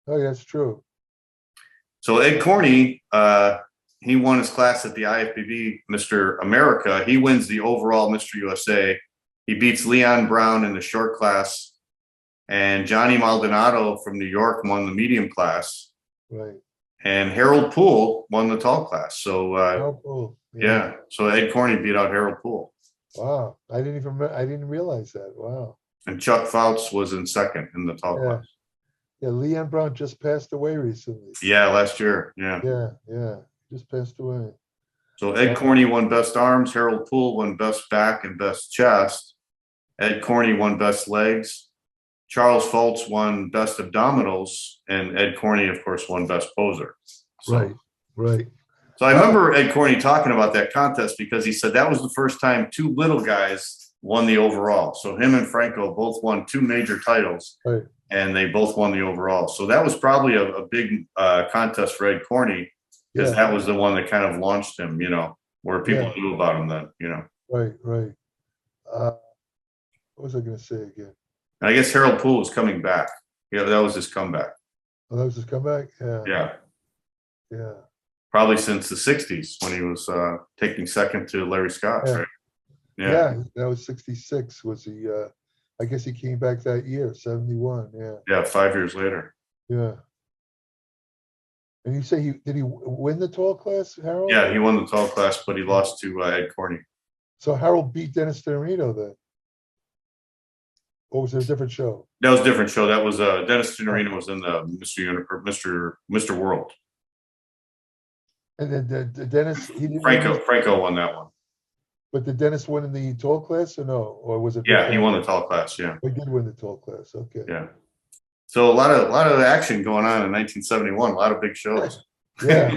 Oh, yeah, that's true. So Ed Corney, he won his class at the IFBB Mr. America. He wins the overall Mr. USA. He beats Leon Brown in the short class. And Johnny Maldonado from New York won the medium class. Right. And Harold Poole won the tall class. So, Harold Poole. Yeah. So Ed Corney beat out Harold Poole. Wow. I didn't realize that. Wow. And Chuck Fautz was in second in the tall class. Yeah, Leon Brown just passed away recently. Yeah, last year. Yeah. Yeah. Just passed away. So Ed Corney won best arms. Harold Poole won best back and best chest. Ed Corney won best legs. Charles Fautz won best abdominals. And Ed Corney, of course, won best poser. So, Right. So I remember Ed Corney talking about that contest because he said that was the first time two little guys won the overall. So him and Franco both won two major titles. Right. And they both won the overall. So that was probably a big contest for Ed Corney because that was the one that kind of launched him, where people knew about him then, Right. What was I going to say again? And I guess Harold Poole was coming back. Yeah, that was his comeback. Oh, that was his comeback? Yeah. Probably since the 60s when he was taking second to Larry Scott, right? Yeah, that was 66 was he I guess he came back that year, 71. Yeah, 5 years later. Yeah. And you say did he win the tall class, Harold? Yeah, he won the tall class, but he lost to Ed Corney. So Harold beat Dennis Tenorino then. Or was it a different show? That was a different show. That was Dennis Tenorino was in the Mr. World. And then the Dennis, he didn't Franco won that one. But did Dennis win in the tall class or no? Or was it? Yeah, he won the tall class. Yeah, he did win the tall class. Okay. Yeah. So a lot of action going on in 1971. A lot of big shows. Yeah.